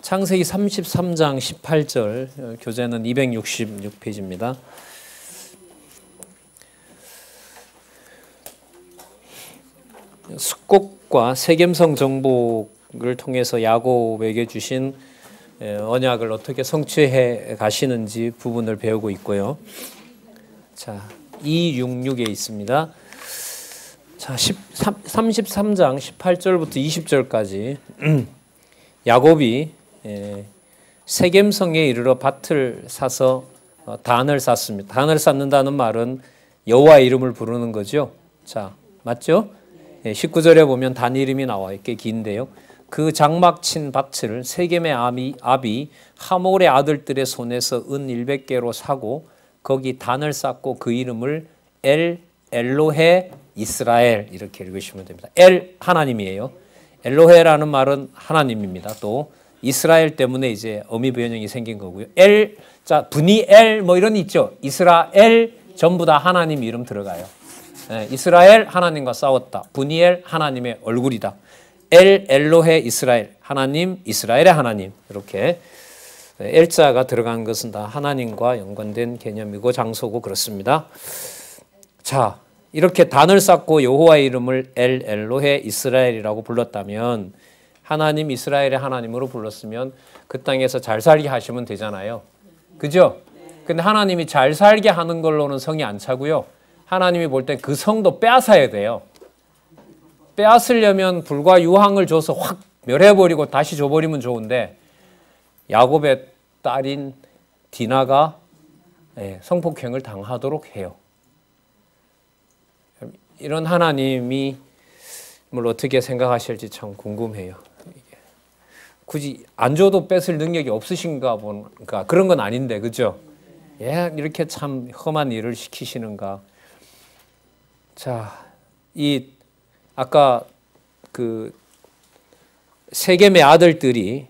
창세기 33장 18절, 교재는 266페이지입니다. 숙곡과 세겜성 정복을 통해서 야곱에게 주신 언약을 어떻게 성취해 가시는지 부분을 배우고 있고요. 자, 266에 있습니다. 자, 33장 18절부터 20절까지 야곱이 세겜성에 이르러 밭을 사서 단을 쌓습니다. 단을 쌓는다는 말은 여호와의 이름을 부르는 거죠. 자, 맞죠? 19절에 보면 단 이름이 나와요. 꽤 긴데요. 그 장막 친 밭을 세겜의 아비 하몰의 아들들의 손에서 은 100개로 사고 거기 단을 쌓고 그 이름을 엘로헤 이스라엘 이렇게 읽으시면 됩니다. 엘 하나님이에요. 엘로헤라는 말은 하나님입니다. 또 이스라엘 때문에 이제 어미 변형이 생긴 거고요. 자 브니엘 뭐 이런 있죠. 이스라엘 전부 다 하나님 이름 들어가요. 이스라엘 하나님과 싸웠다. 브니엘 하나님의 얼굴이다. 엘로헤 이스라엘 하나님 이스라엘의 하나님 이렇게 엘자가 들어간 것은 다 하나님과 연관된 개념이고 장소고 그렇습니다. 자, 이렇게 단을 쌓고 여호와의 이름을 엘로헤 이스라엘이라고 불렀다면 하나님 이스라엘의 하나님으로 불렀으면 그 땅에서 잘 살게 하시면 되잖아요. 그죠? 근데 하나님이 잘 살게 하는 걸로는 성이 안 차고요. 하나님이 볼 때 그 성도 빼앗아야 돼요. 빼앗으려면 불과 유황을 줘서 확 멸해버리고 다시 줘버리면 좋은데 야곱의 딸인 디나가 성폭행을 당하도록 해요. 이런 하나님이 뭘 어떻게 생각하실지 참 궁금해요. 굳이 안 줘도 뺏을 능력이 없으신가 보니까 그런 건 아닌데 그죠? 이렇게 참 험한 일을 시키시는가. 자, 아까 그 세겜의 아들들이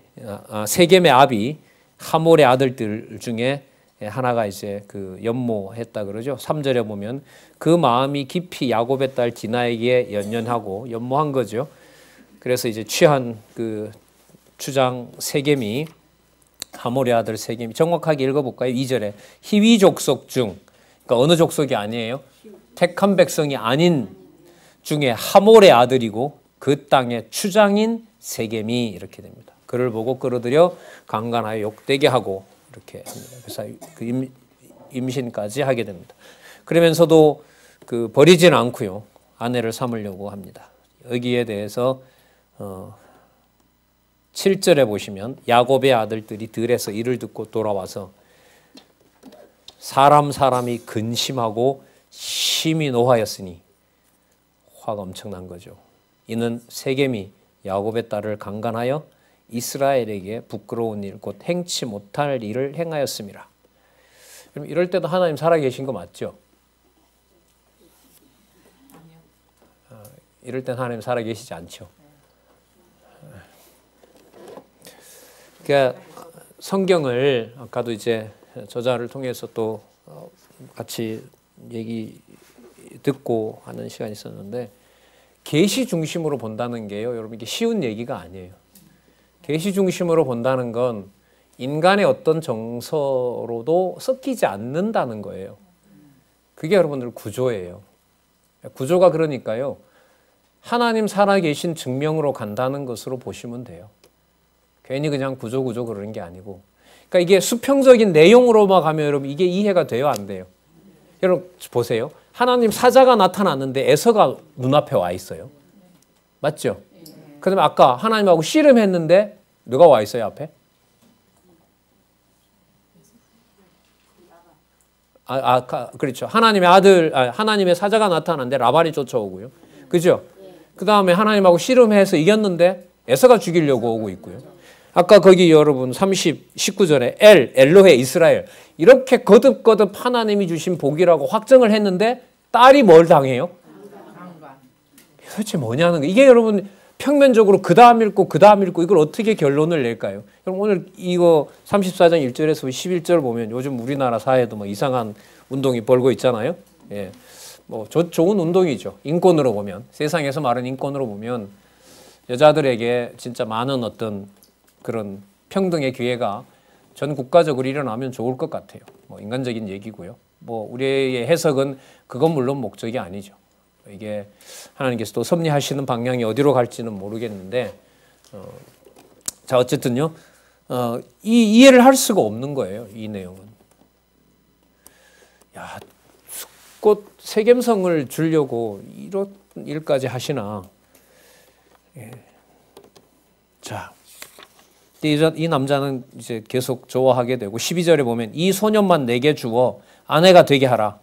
세겜의 아비 하몰의 아들들 중에 하나가 이제 그 연모했다 그러죠. 3절에 보면 그 마음이 깊이 야곱의 딸 디나에게 연연하고 연모한 거죠. 그래서 이제 취한 그 주장 세겜이 하몰의 아들 세겜이 정확하게 읽어볼까요? 2절에 히위 족속 중 그러니까 어느 족속이 아니에요. 택한 백성이 아닌 중에 하몰의 아들이고 그 땅의 추장인 세겜이 이렇게 됩니다. 그를 보고 끌어들여 강간하여 욕되게 하고 이렇게 합니다. 그래서 그 임신까지 하게 됩니다. 그러면서도 그 버리지는 않고요. 아내를 삼으려고 합니다. 여기에 대해서 7절에 보시면 야곱의 아들들이 들에서 이를 듣고 돌아와서 사람이 근심하고 심히 노하였으니 화가 엄청난 거죠. 이는 세겜이 야곱의 딸을 강간하여 이스라엘에게 부끄러운 일 곧 행치 못할 일을 행하였습니다. 그럼 이럴 때도 하나님 살아계신 거 맞죠? 이럴 땐 하나님 살아계시지 않죠. 그러니까 성경을 아까도 이제 저자를 통해서 또 같이 얘기 듣고 하는 시간이 있었는데 계시 중심으로 본다는 게요. 여러분 이게 쉬운 얘기가 아니에요. 계시 중심으로 본다는 건 인간의 어떤 정서로도 섞이지 않는다는 거예요. 그게 여러분들 구조예요. 구조가 그러니까요. 하나님 살아계신 증명으로 간다는 것으로 보시면 돼요. 괜히 그냥 구조 그러는 게 아니고. 그러니까 이게 수평적인 내용으로만 가면 여러분 이게 이해가 돼요, 안 돼요? 여러분 보세요. 하나님 사자가 나타났는데 에서가 눈앞에 와 있어요. 맞죠? 그다음에 아까 하나님하고 씨름했는데 누가 와 있어요, 앞에? 그렇죠. 하나님의 사자가 나타났는데 라반이 쫓아오고요. 그죠? 그 다음에 하나님하고 씨름해서 이겼는데 에서가 죽이려고 오고 있고요. 아까 거기 여러분 19절에 엘로헤 이스라엘 이렇게 거듭 하나님이 주신 복이라고 확정을 했는데 딸이 뭘 당해요? 도대체 뭐냐는 거예요. 이게 여러분 평면적으로 그 다음 읽고 이걸 어떻게 결론을 낼까요? 여러분 오늘 이거 34장 1절에서 11절 보면 요즘 우리나라 사회도 뭐 이상한 운동이 벌고 있잖아요. 뭐 좋은 운동이죠. 인권으로 보면 세상에서 말하는 인권으로 보면 여자들에게 진짜 많은 어떤 그런 평등의 기회가 전 국가적으로 일어나면 좋을 것 같아요. 뭐 인간적인 얘기고요. 뭐 우리의 해석은 그건 물론 목적이 아니죠. 이게 하나님께서 또 섭리하시는 방향이 어디로 갈지는 모르겠는데, 자 어쨌든요, 이해를 할 수가 없는 거예요. 이 내용은. 야, 곧 세겜성을 주려고 이런 일까지 하시나. 예. 자, 이 남자는 이제 계속 좋아하게 되고 12절에 보면 이 소년만 내게 주어 아내가 되게 하라.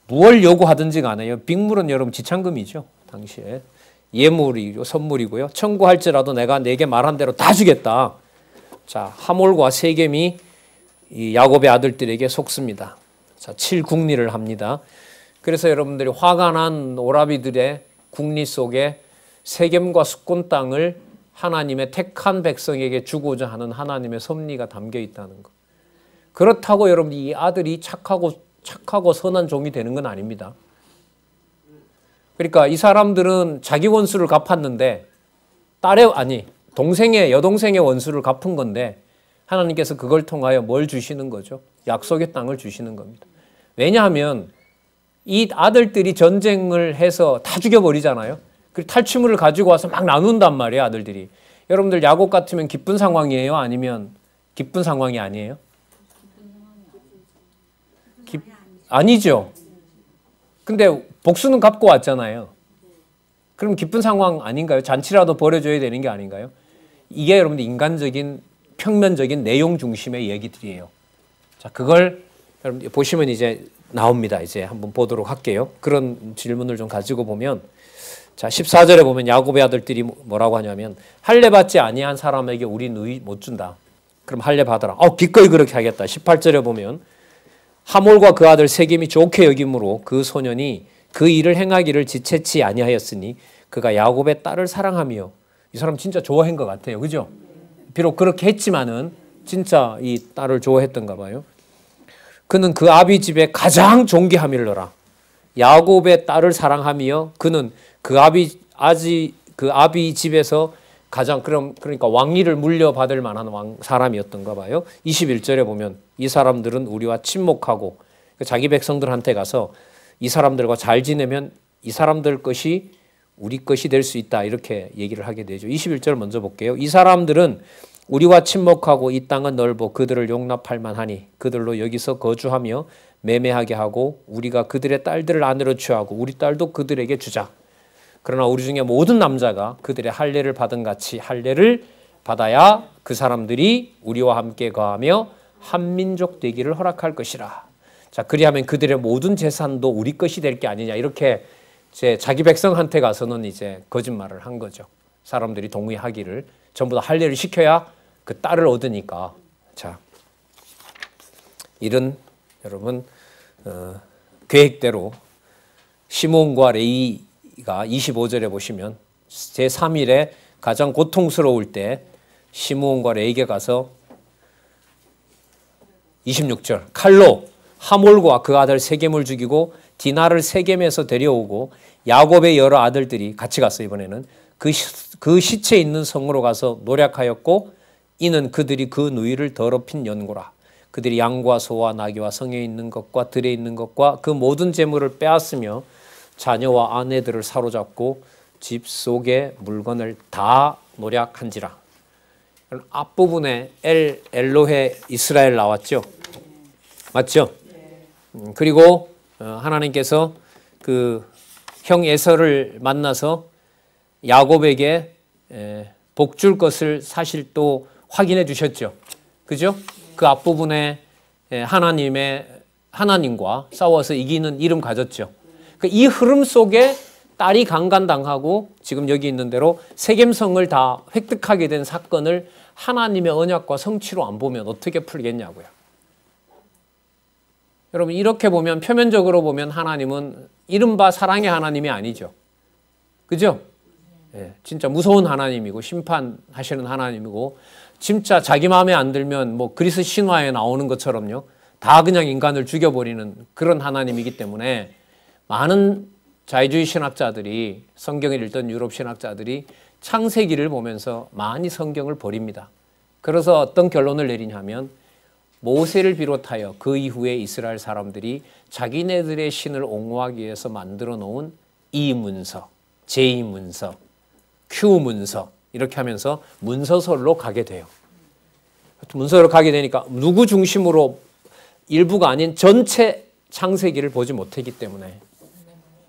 무엇을 요구하든지 간에요. 빅물은 여러분 지창금이죠. 당시에. 예물이고 선물이고요. 청구할지라도 내가 내게 말한 대로 다 주겠다. 자, 하몰과 세겜이 이 야곱의 아들들에게 속습니다. 자, 7국리를 합니다. 그래서 여러분들이 화가 난 오라비들의 국리 속에 세겜과 숫곤 땅을 하나님의 택한 백성에게 주고자 하는 하나님의 섭리가 담겨 있다는 것. 그렇다고 여러분 이 아들이 착하고 선한 종이 되는 건 아닙니다. 그러니까 이 사람들은 자기 원수를 갚았는데 여동생의 원수를 갚은 건데 하나님께서 그걸 통하여 뭘 주시는 거죠? 약속의 땅을 주시는 겁니다. 왜냐하면 이 아들들이 전쟁을 해서 다 죽여버리잖아요. 그리고 탈취물을 가지고 와서 막 나눈단 말이에요, 아들들이. 여러분들 야곱 같으면 기쁜 상황이에요? 아니면 기쁜 상황이 아니에요? 아니죠. 근데 복수는 갚고 왔잖아요. 그럼 기쁜 상황 아닌가요? 잔치라도 벌여줘야 되는 게 아닌가요? 이게 여러분들 인간적인 평면적인 내용 중심의 얘기들이에요. 자, 그걸 여러분 보시면 이제 나옵니다. 이제 한번 보도록 할게요. 그런 질문을 좀 가지고 보면, 자 14절에 보면 야곱의 아들들이 뭐라고 하냐면 할례 받지 아니한 사람에게 우리 누이 못 준다. 그럼 할례 받아라. 기꺼이 그렇게 하겠다. 18절에 보면 하몰과 그 아들 세겜이 좋게 여김으로 그 소년이 그 일을 행하기를 지체치 아니하였으니 그가 야곱의 딸을 사랑하며, 이 사람 진짜 좋아한 것 같아요. 그죠? 비록 그렇게 했지만은 진짜 이 딸을 좋아했던가 봐요. 그는 그 아비 집에 가장 존귀함이로라. 야곱의 딸을 사랑하며 그는 그 아비 집에서 가장 그러니까 왕위를 물려받을 만한 사람이었던가 봐요. 21절에 보면 이 사람들은 우리와 친목하고 자기 백성들한테 가서 이 사람들과 잘 지내면 이 사람들 것이 우리 것이 될 수 있다, 이렇게 얘기를 하게 되죠. 21절 먼저 볼게요. 이 사람들은 우리와 친목하고 이 땅은 넓어 그들을 용납할 만하니 그들로 여기서 거주하며 매매하게 하고 우리가 그들의 딸들을 아내로 취하고 우리 딸도 그들에게 주자. 그러나 우리 중에 모든 남자가 그들의 할례를 받은 같이 할례를 받아야 그 사람들이 우리와 함께 거하며 한 민족 되기를 허락할 것이라. 자, 그리하면 그들의 모든 재산도 우리 것이 될 게 아니냐, 이렇게 이제 자기 백성한테 가서는 이제 거짓말을 한 거죠. 사람들이 동의하기를 전부 다 할례를 시켜야 그 딸을 얻으니까. 자, 이런 여러분 계획대로 시몬과 레이가 25절에 보시면 제3일에 가장 고통스러울 때 시므온과 레이에게 가서 26절 칼로 하몰과 그 아들 세겜을 죽이고 디나를 세겜에서 데려오고 야곱의 여러 아들들이 같이 갔어요. 이번에는 그 시체 있는 성으로 가서 노략하였고 이는 그들이 그 누이를 더럽힌 연고라. 그들이 양과 소와 나귀와 성에 있는 것과 들에 있는 것과 그 모든 재물을 빼앗으며 자녀와 아내들을 사로잡고 집 속의 물건을 다 노략한지라. 앞부분에 엘로헤 이스라엘 나왔죠. 맞죠? 그리고 하나님께서 그 형 에서를 만나서 야곱에게 복 줄 것을 사실 또 확인해 주셨죠. 그죠? 그 앞부분에 하나님과 싸워서 이기는 이름 가졌죠. 이 흐름 속에 딸이 강간당하고 지금 여기 있는 대로 세겜성을 다 획득하게 된 사건을 하나님의 언약과 성취로 안 보면 어떻게 풀겠냐고요. 여러분 이렇게 보면 표면적으로 보면 하나님은 이른바 사랑의 하나님이 아니죠. 그죠? 예, 진짜 무서운 하나님이고 심판하시는 하나님이고 진짜 자기 마음에 안 들면 뭐 그리스 신화에 나오는 것처럼요. 다 그냥 인간을 죽여버리는 그런 하나님이기 때문에 많은 자유주의 신학자들이 성경을 읽던 유럽 신학자들이 창세기를 보면서 많이 성경을 버립니다. 그래서 어떤 결론을 내리냐면 모세를 비롯하여 그 이후에 이스라엘 사람들이 자기네들의 신을 옹호하기 위해서 만들어 놓은 이 문서, 제2 문서, Q 문서 이렇게 하면서 문서설로 가게 돼요. 문서로 가게 되니까 누구 중심으로 일부가 아닌 전체 창세기를 보지 못했기 때문에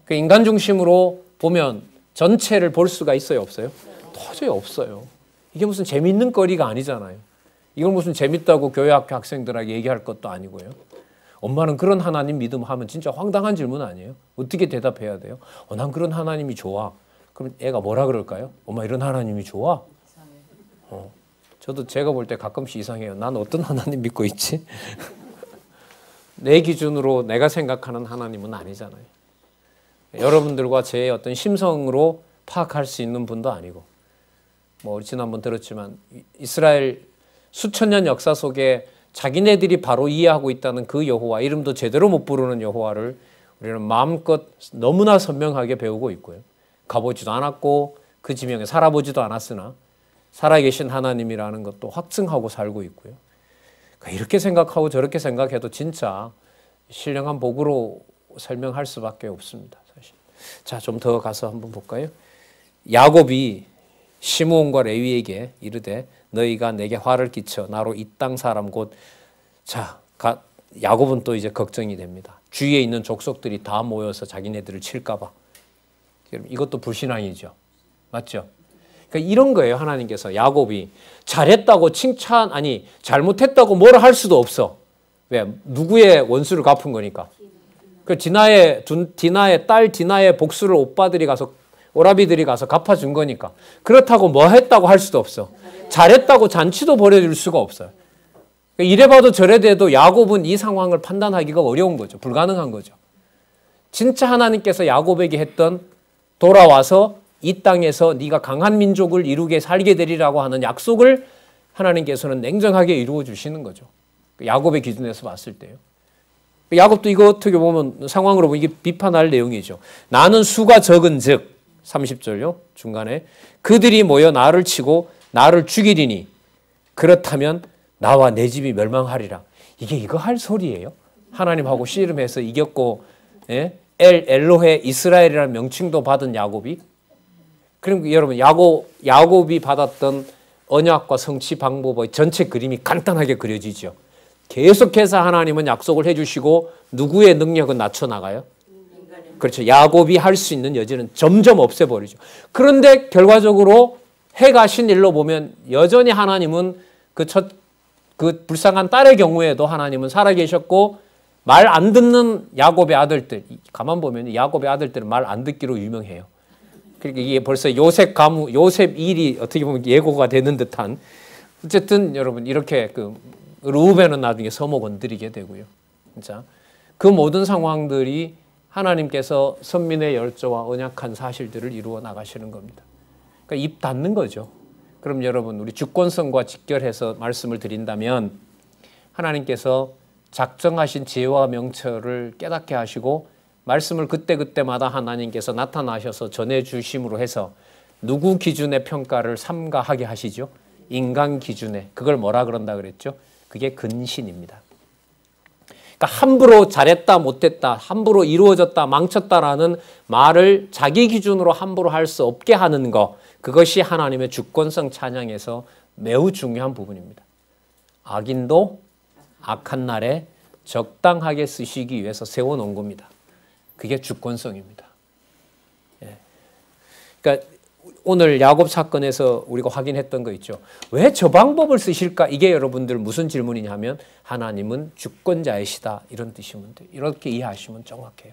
그 인간 중심으로 보면 전체를 볼 수가 있어요, 없어요? 도저히 없어요. 이게 무슨 재밌는 거리가 아니잖아요. 이걸 무슨 재밌다고 교회학교 학생들에게 얘기할 것도 아니고요. 엄마는 그런 하나님 믿음하면 진짜 황당한 질문 아니에요? 어떻게 대답해야 돼요? 난 그런 하나님이 좋아. 그럼 애가 뭐라 그럴까요? 엄마 이런 하나님이 좋아? 저도 제가 볼 때 가끔씩 이상해요. 난 어떤 하나님 믿고 있지? 내 기준으로 내가 생각하는 하나님은 아니잖아요. 여러분들과 제 어떤 심성으로 파악할 수 있는 분도 아니고 우리 지난번 들었지만 이스라엘 수천 년 역사 속에 자기네들이 바로 이해하고 있다는 그 여호와, 이름도 제대로 못 부르는 여호와를 우리는 마음껏 너무나 선명하게 배우고 있고요. 가보지도 않았고 그 지명에 살아보지도 않았으나 살아계신 하나님이라는 것도 확증하고 살고 있고요. 이렇게 생각하고 저렇게 생각해도 진짜 신령한 복으로 설명할 수밖에 없습니다. 사실. 자, 좀 더 가서 한번 볼까요? 야곱이 시므온과 레위에게 이르되 너희가 내게 화를 끼쳐 나로 이 땅 사람 곧 야곱은 또 이제 걱정이 됩니다. 주위에 있는 족속들이 다 모여서 자기네들을 칠까 봐. 이것도 불신앙이죠. 맞죠? 그러니까 이런 거예요. 하나님께서 야곱이 잘했다고 잘못했다고 뭐라 할 수도 없어. 왜? 누구의 원수를 갚은 거니까. 그 디나의 딸 디나의 복수를 오라비들이 가서 갚아준 거니까. 그렇다고 뭐 했다고 할 수도 없어. 잘했다고 잔치도 벌여줄 수가 없어요. 이래 봐도 저래 돼도 야곱은 이 상황을 판단하기가 어려운 거죠. 불가능한 거죠. 진짜 하나님께서 야곱에게 했던 돌아와서 이 땅에서 네가 강한 민족을 이루게 살게 되리라고 하는 약속을 하나님께서는 냉정하게 이루어 주시는 거죠. 야곱의 기준에서 봤을 때요. 야곱도 이거 어떻게 보면 상황으로 보면 이게 비판할 내용이죠. 나는 수가 적은 즉 30절요. 중간에 그들이 모여 나를 치고 나를 죽이리니 그렇다면 나와 내 집이 멸망하리라. 이거 할 소리예요? 하나님하고 씨름해서 이겼고 엘로헤 이스라엘이라는 명칭도 받은 야곱이. 그럼 여러분 야곱이 받았던 언약과 성취 방법의 전체 그림이 간단하게 그려지죠. 계속해서 하나님은 약속을 해주시고 누구의 능력은 낮춰나가요? 그렇죠. 야곱이 할 수 있는 여지는 점점 없애버리죠. 그런데 결과적으로 해가 신 일로 보면 여전히 하나님은 그 불쌍한 딸의 경우에도 하나님은 살아계셨고 말 안 듣는 야곱의 아들들, 가만 보면 야곱의 아들들은 말 안 듣기로 유명해요. 그러니까 이게 벌써 요셉 일이 어떻게 보면 예고가 되는 듯한. 어쨌든 여러분 이렇게 르우벤은 나중에 서목 건드리게 되고요. 진짜 그 모든 상황들이 하나님께서 선민의 열조와 언약한 사실들을 이루어 나가시는 겁니다. 그러니까 입 닫는 거죠. 그럼 여러분 우리 주권성과 직결해서 말씀을 드린다면 하나님께서 작정하신 지혜와 명철을 깨닫게 하시고 말씀을 그때그때마다 하나님께서 나타나셔서 전해주심으로 해서 누구 기준의 평가를 삼가하게 하시죠? 인간 기준에. 그걸 뭐라 그런다 그랬죠? 그게 근신입니다. 그러니까 함부로 잘했다 못했다, 함부로 이루어졌다 망쳤다라는 말을 자기 기준으로 함부로 할 수 없게 하는 것, 그것이 하나님의 주권성 찬양에서 매우 중요한 부분입니다. 악인도 악한 날에 적당하게 쓰시기 위해서 세워놓은 겁니다. 그게 주권성입니다. 그러니까 오늘 야곱 사건에서 우리가 확인했던 거 있죠. 왜 저 방법을 쓰실까? 이게 여러분들 무슨 질문이냐면 하나님은 주권자이시다 이런 뜻이면 돼요. 이렇게 이해하시면 정확해요.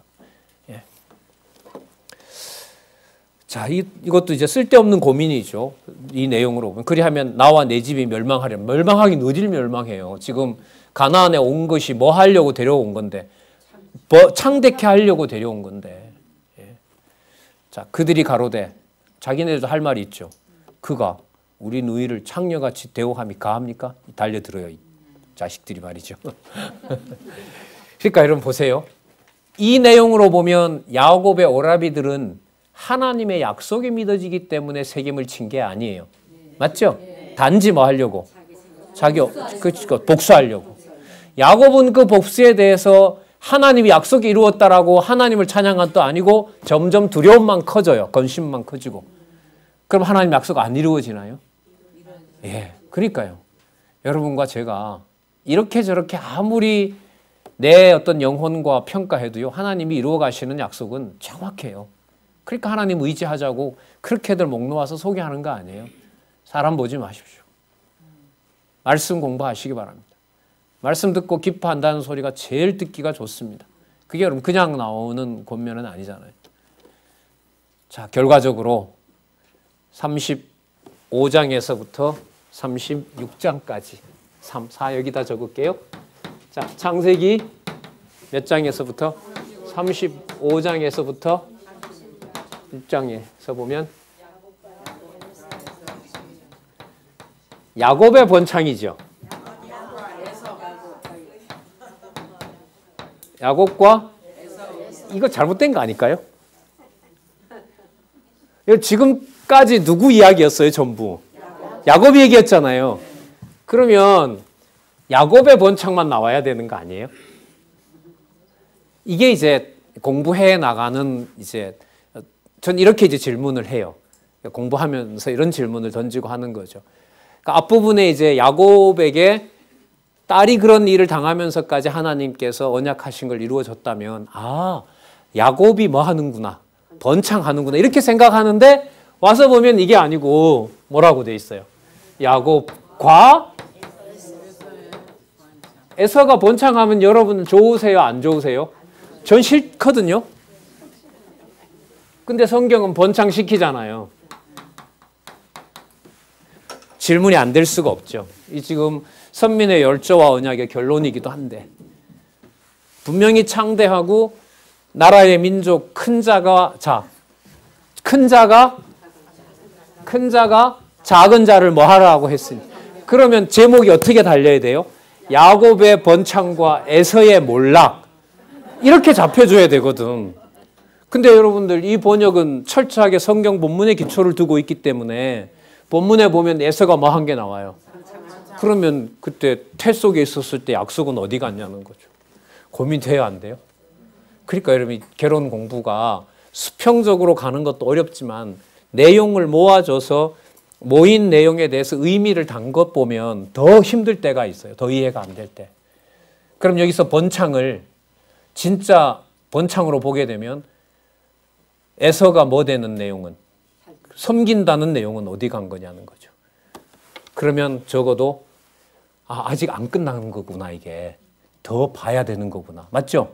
자, 이것도 이제 쓸데없는 고민이죠. 이 내용으로 보면. 그리하면 나와 내 집이 멸망하려면. 멸망하긴 어딜 멸망해요. 지금 가나안에 온 것이 뭐 하려고 데려온 건데. 창대케 하려고 데려온 건데. 자, 그들이 가로되 자기네들도 할 말이 있죠. 그가 우리 너희를 창녀같이 대우함이 가합니까? 달려들어요. 이 자식들이 말이죠. 그러니까 여러분 보세요. 이 내용으로 보면 야곱의 오라비들은 하나님의 약속이 믿어지기 때문에 세겜을 친 게 아니에요. 맞죠? 단지 뭐 하려고? 복수하려고. 야곱은 그 복수에 대해서 하나님이 약속이 이루었다라고 하나님을 찬양한 또 아니고 점점 두려움만 커져요. 건심만 커지고. 그럼 하나님 약속 안 이루어지나요? 예, 그러니까요. 여러분과 제가 이렇게 저렇게 아무리 내 어떤 영혼과 평가해도요, 하나님이 이루어 가시는 약속은 정확해요. 그러니까 하나님 의지하자고 그렇게들 목 놓아서 소개하는 거 아니에요. 사람 보지 마십시오. 말씀 공부하시기 바랍니다. 말씀 듣고 기뻐한다는 소리가 제일 듣기가 좋습니다. 그게 여러분 그냥 나오는 권면은 아니잖아요. 자, 결과적으로 35장에서부터 36장까지 3, 4 여기다 적을게요. 자, 창세기 몇 장에서부터? 35장에서부터 1장에서 보면 야곱의 번창이죠. 야곱과 이거 잘못된 거 아닐까요? 지금까지 누구 이야기였어요? 전부 야곱이 얘기했잖아요. 그러면 야곱의 번창만 나와야 되는 거 아니에요? 이게 이제 공부해 나가는 이제 전 이렇게 이제 질문을 해요. 공부하면서 이런 질문을 던지고 하는 거죠. 그러니까 앞부분에 이제 야곱에게 딸이 그런 일을 당하면서까지 하나님께서 언약하신 걸 이루어졌다면, 아, 야곱이 뭐 하는구나, 번창하는구나 이렇게 생각하는데 와서 보면 이게 아니고 뭐라고 돼 있어요? 야곱과 에서가 번창하면 여러분 좋으세요? 안 좋으세요? 전 싫거든요. 근데 성경은 번창시키잖아요. 질문이 안 될 수가 없죠. 이 지금 선민의 열조와 언약의 결론이기도 한데, 분명히 창대하고 나라의 민족 큰 자가 작은 자를 뭐 하라고 했으니, 그러면 제목이 어떻게 달려야 돼요? 야곱의 번창과 에서의 몰락, 이렇게 잡혀줘야 되거든. 근데 여러분들 이 번역은 철저하게 성경 본문의 기초를 두고 있기 때문에 본문에 보면 에서가 뭐 한 게 나와요. 그러면 그때 태 속에 있었을 때 약속은 어디 갔냐는 거죠. 고민돼야 안 돼요? 그러니까 여러분 결혼 공부가 수평적으로 가는 것도 어렵지만 내용을 모아줘서 모인 내용에 대해서 의미를 단 것 보면 더 힘들 때가 있어요. 더 이해가 안 될 때. 그럼 여기서 번창을 진짜 번창으로 보게 되면 에서가 뭐 되는 내용은, 섬긴다는 내용은 어디 간 거냐는 거죠. 그러면 적어도 아직 안 끝난 거구나, 이게. 더 봐야 되는 거구나. 맞죠?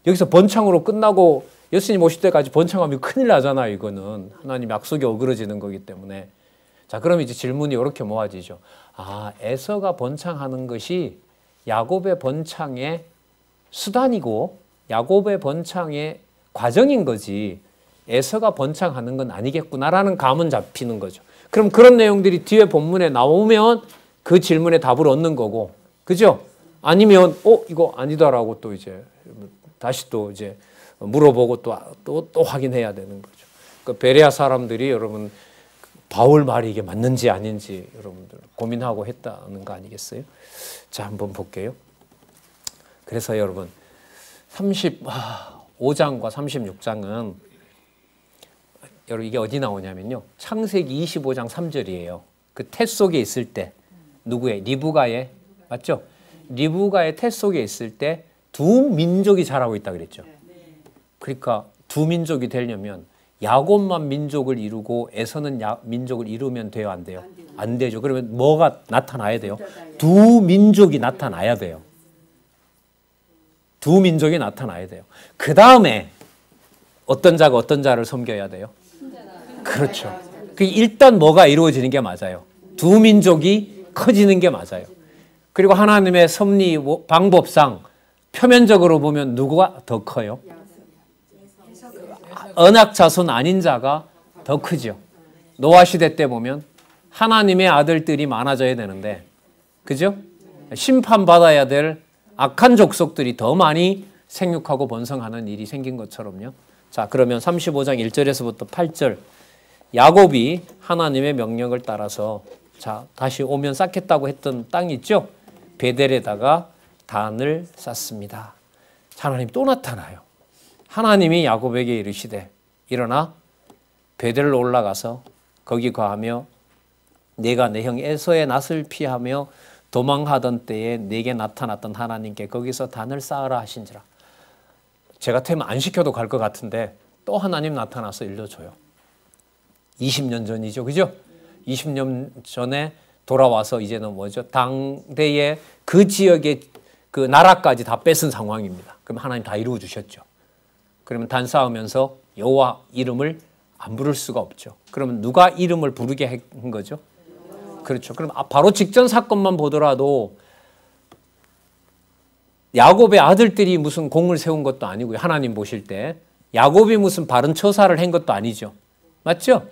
여기서 번창으로 끝나고 예수님 오실 때까지 번창하면 큰일 나잖아요. 이거는 하나님 약속이 어그러지는 거기 때문에. 자, 그럼 이제 질문이 이렇게 모아지죠. 에서가 번창하는 것이 야곱의 번창의 수단이고 야곱의 번창의 과정인 거지, 에서가 번창하는 건 아니겠구나라는 감은 잡히는 거죠. 그럼 그런 내용들이 뒤에 본문에 나오면 그 질문에 답을 얻는 거고, 그죠? 아니면 이거 아니다라고 또 이제 다시 또 이제 물어보고 또 확인해야 되는 거죠. 그 베레아 사람들이 여러분 바울 말이 이게 맞는지 아닌지 여러분들 고민하고 했다는 거 아니겠어요? 자, 한번 볼게요. 그래서 여러분 35장과 36장은 여러분 이게 어디 나오냐면요, 창세기 25장 3절이에요. 그 태 속에 있을 때 누구의? 리브가의, 맞죠? 리브가의 태 속에 있을 때 두 민족이 자라고 있다 그랬죠. 그러니까 두 민족이 되려면 야곱만 민족을 이루고 에서는 민족을 이루면 돼요, 안 돼요? 안 되죠. 그러면 뭐가 나타나야 돼요? 두 민족이 나타나야 돼요. 두 민족이 나타나야 돼요. 그 다음에 어떤 자가 어떤 자를 섬겨야 돼요? 그렇죠. 일단 뭐가 이루어지는 게 맞아요? 두 민족이 커지는 게 맞아요. 그리고 하나님의 섭리 방법상 표면적으로 보면 누구가 더 커요? 언약 자손 아닌 자가 더 크죠. 노아 시대 때 보면 하나님의 아들들이 많아져야 되는데, 그죠? 심판받아야 될 악한 족속들이 더 많이 생육하고 번성하는 일이 생긴 것처럼요. 자, 그러면 35장 1절에서부터 8절, 야곱이 하나님의 명령을 따라서 자, 다시 오면 쌓겠다고 했던 땅 있죠? 베델에다가 단을 쌓습니다. 하나님 또 나타나요. 하나님이 야곱에게 이르시되 일어나 베델로 올라가서 거기 거하며 내가 내 형 에서의 낯을 피하며 도망하던 때에 내게 나타났던 하나님께 거기서 단을 쌓으라 하신지라. 제가 태면 안 시켜도 갈 것 같은데 또 하나님 나타나서 일러줘요. 20년 전이죠. 그죠? 20년 전에 돌아와서 이제는 뭐죠? 당대의 그 지역의 그 나라까지 다 뺏은 상황입니다. 그럼 하나님 다 이루어 주셨죠. 그러면 단 쌓으면서 여호와 이름을 안 부를 수가 없죠. 그러면 누가 이름을 부르게 한 거죠? 그렇죠. 그럼 바로 직전 사건만 보더라도 야곱의 아들들이 무슨 공을 세운 것도 아니고요. 하나님 보실 때 야곱이 무슨 바른 처사를 한 것도 아니죠. 맞죠?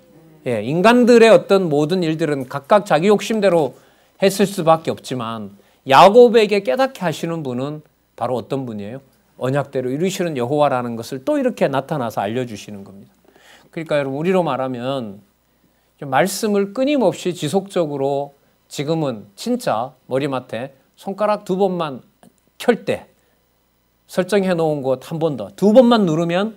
예, 인간들의 어떤 모든 일들은 각각 자기 욕심대로 했을 수밖에 없지만 야곱에게 깨닫게 하시는 분은 바로 어떤 분이에요? 언약대로 이루시는 여호와라는 것을 또 이렇게 나타나서 알려주시는 겁니다. 그러니까 여러분 우리로 말하면 말씀을 끊임없이 지속적으로 지금은 진짜 머리맡에 손가락 2번만 켤 때 설정해 놓은 곳 한 번 더 2번만 누르면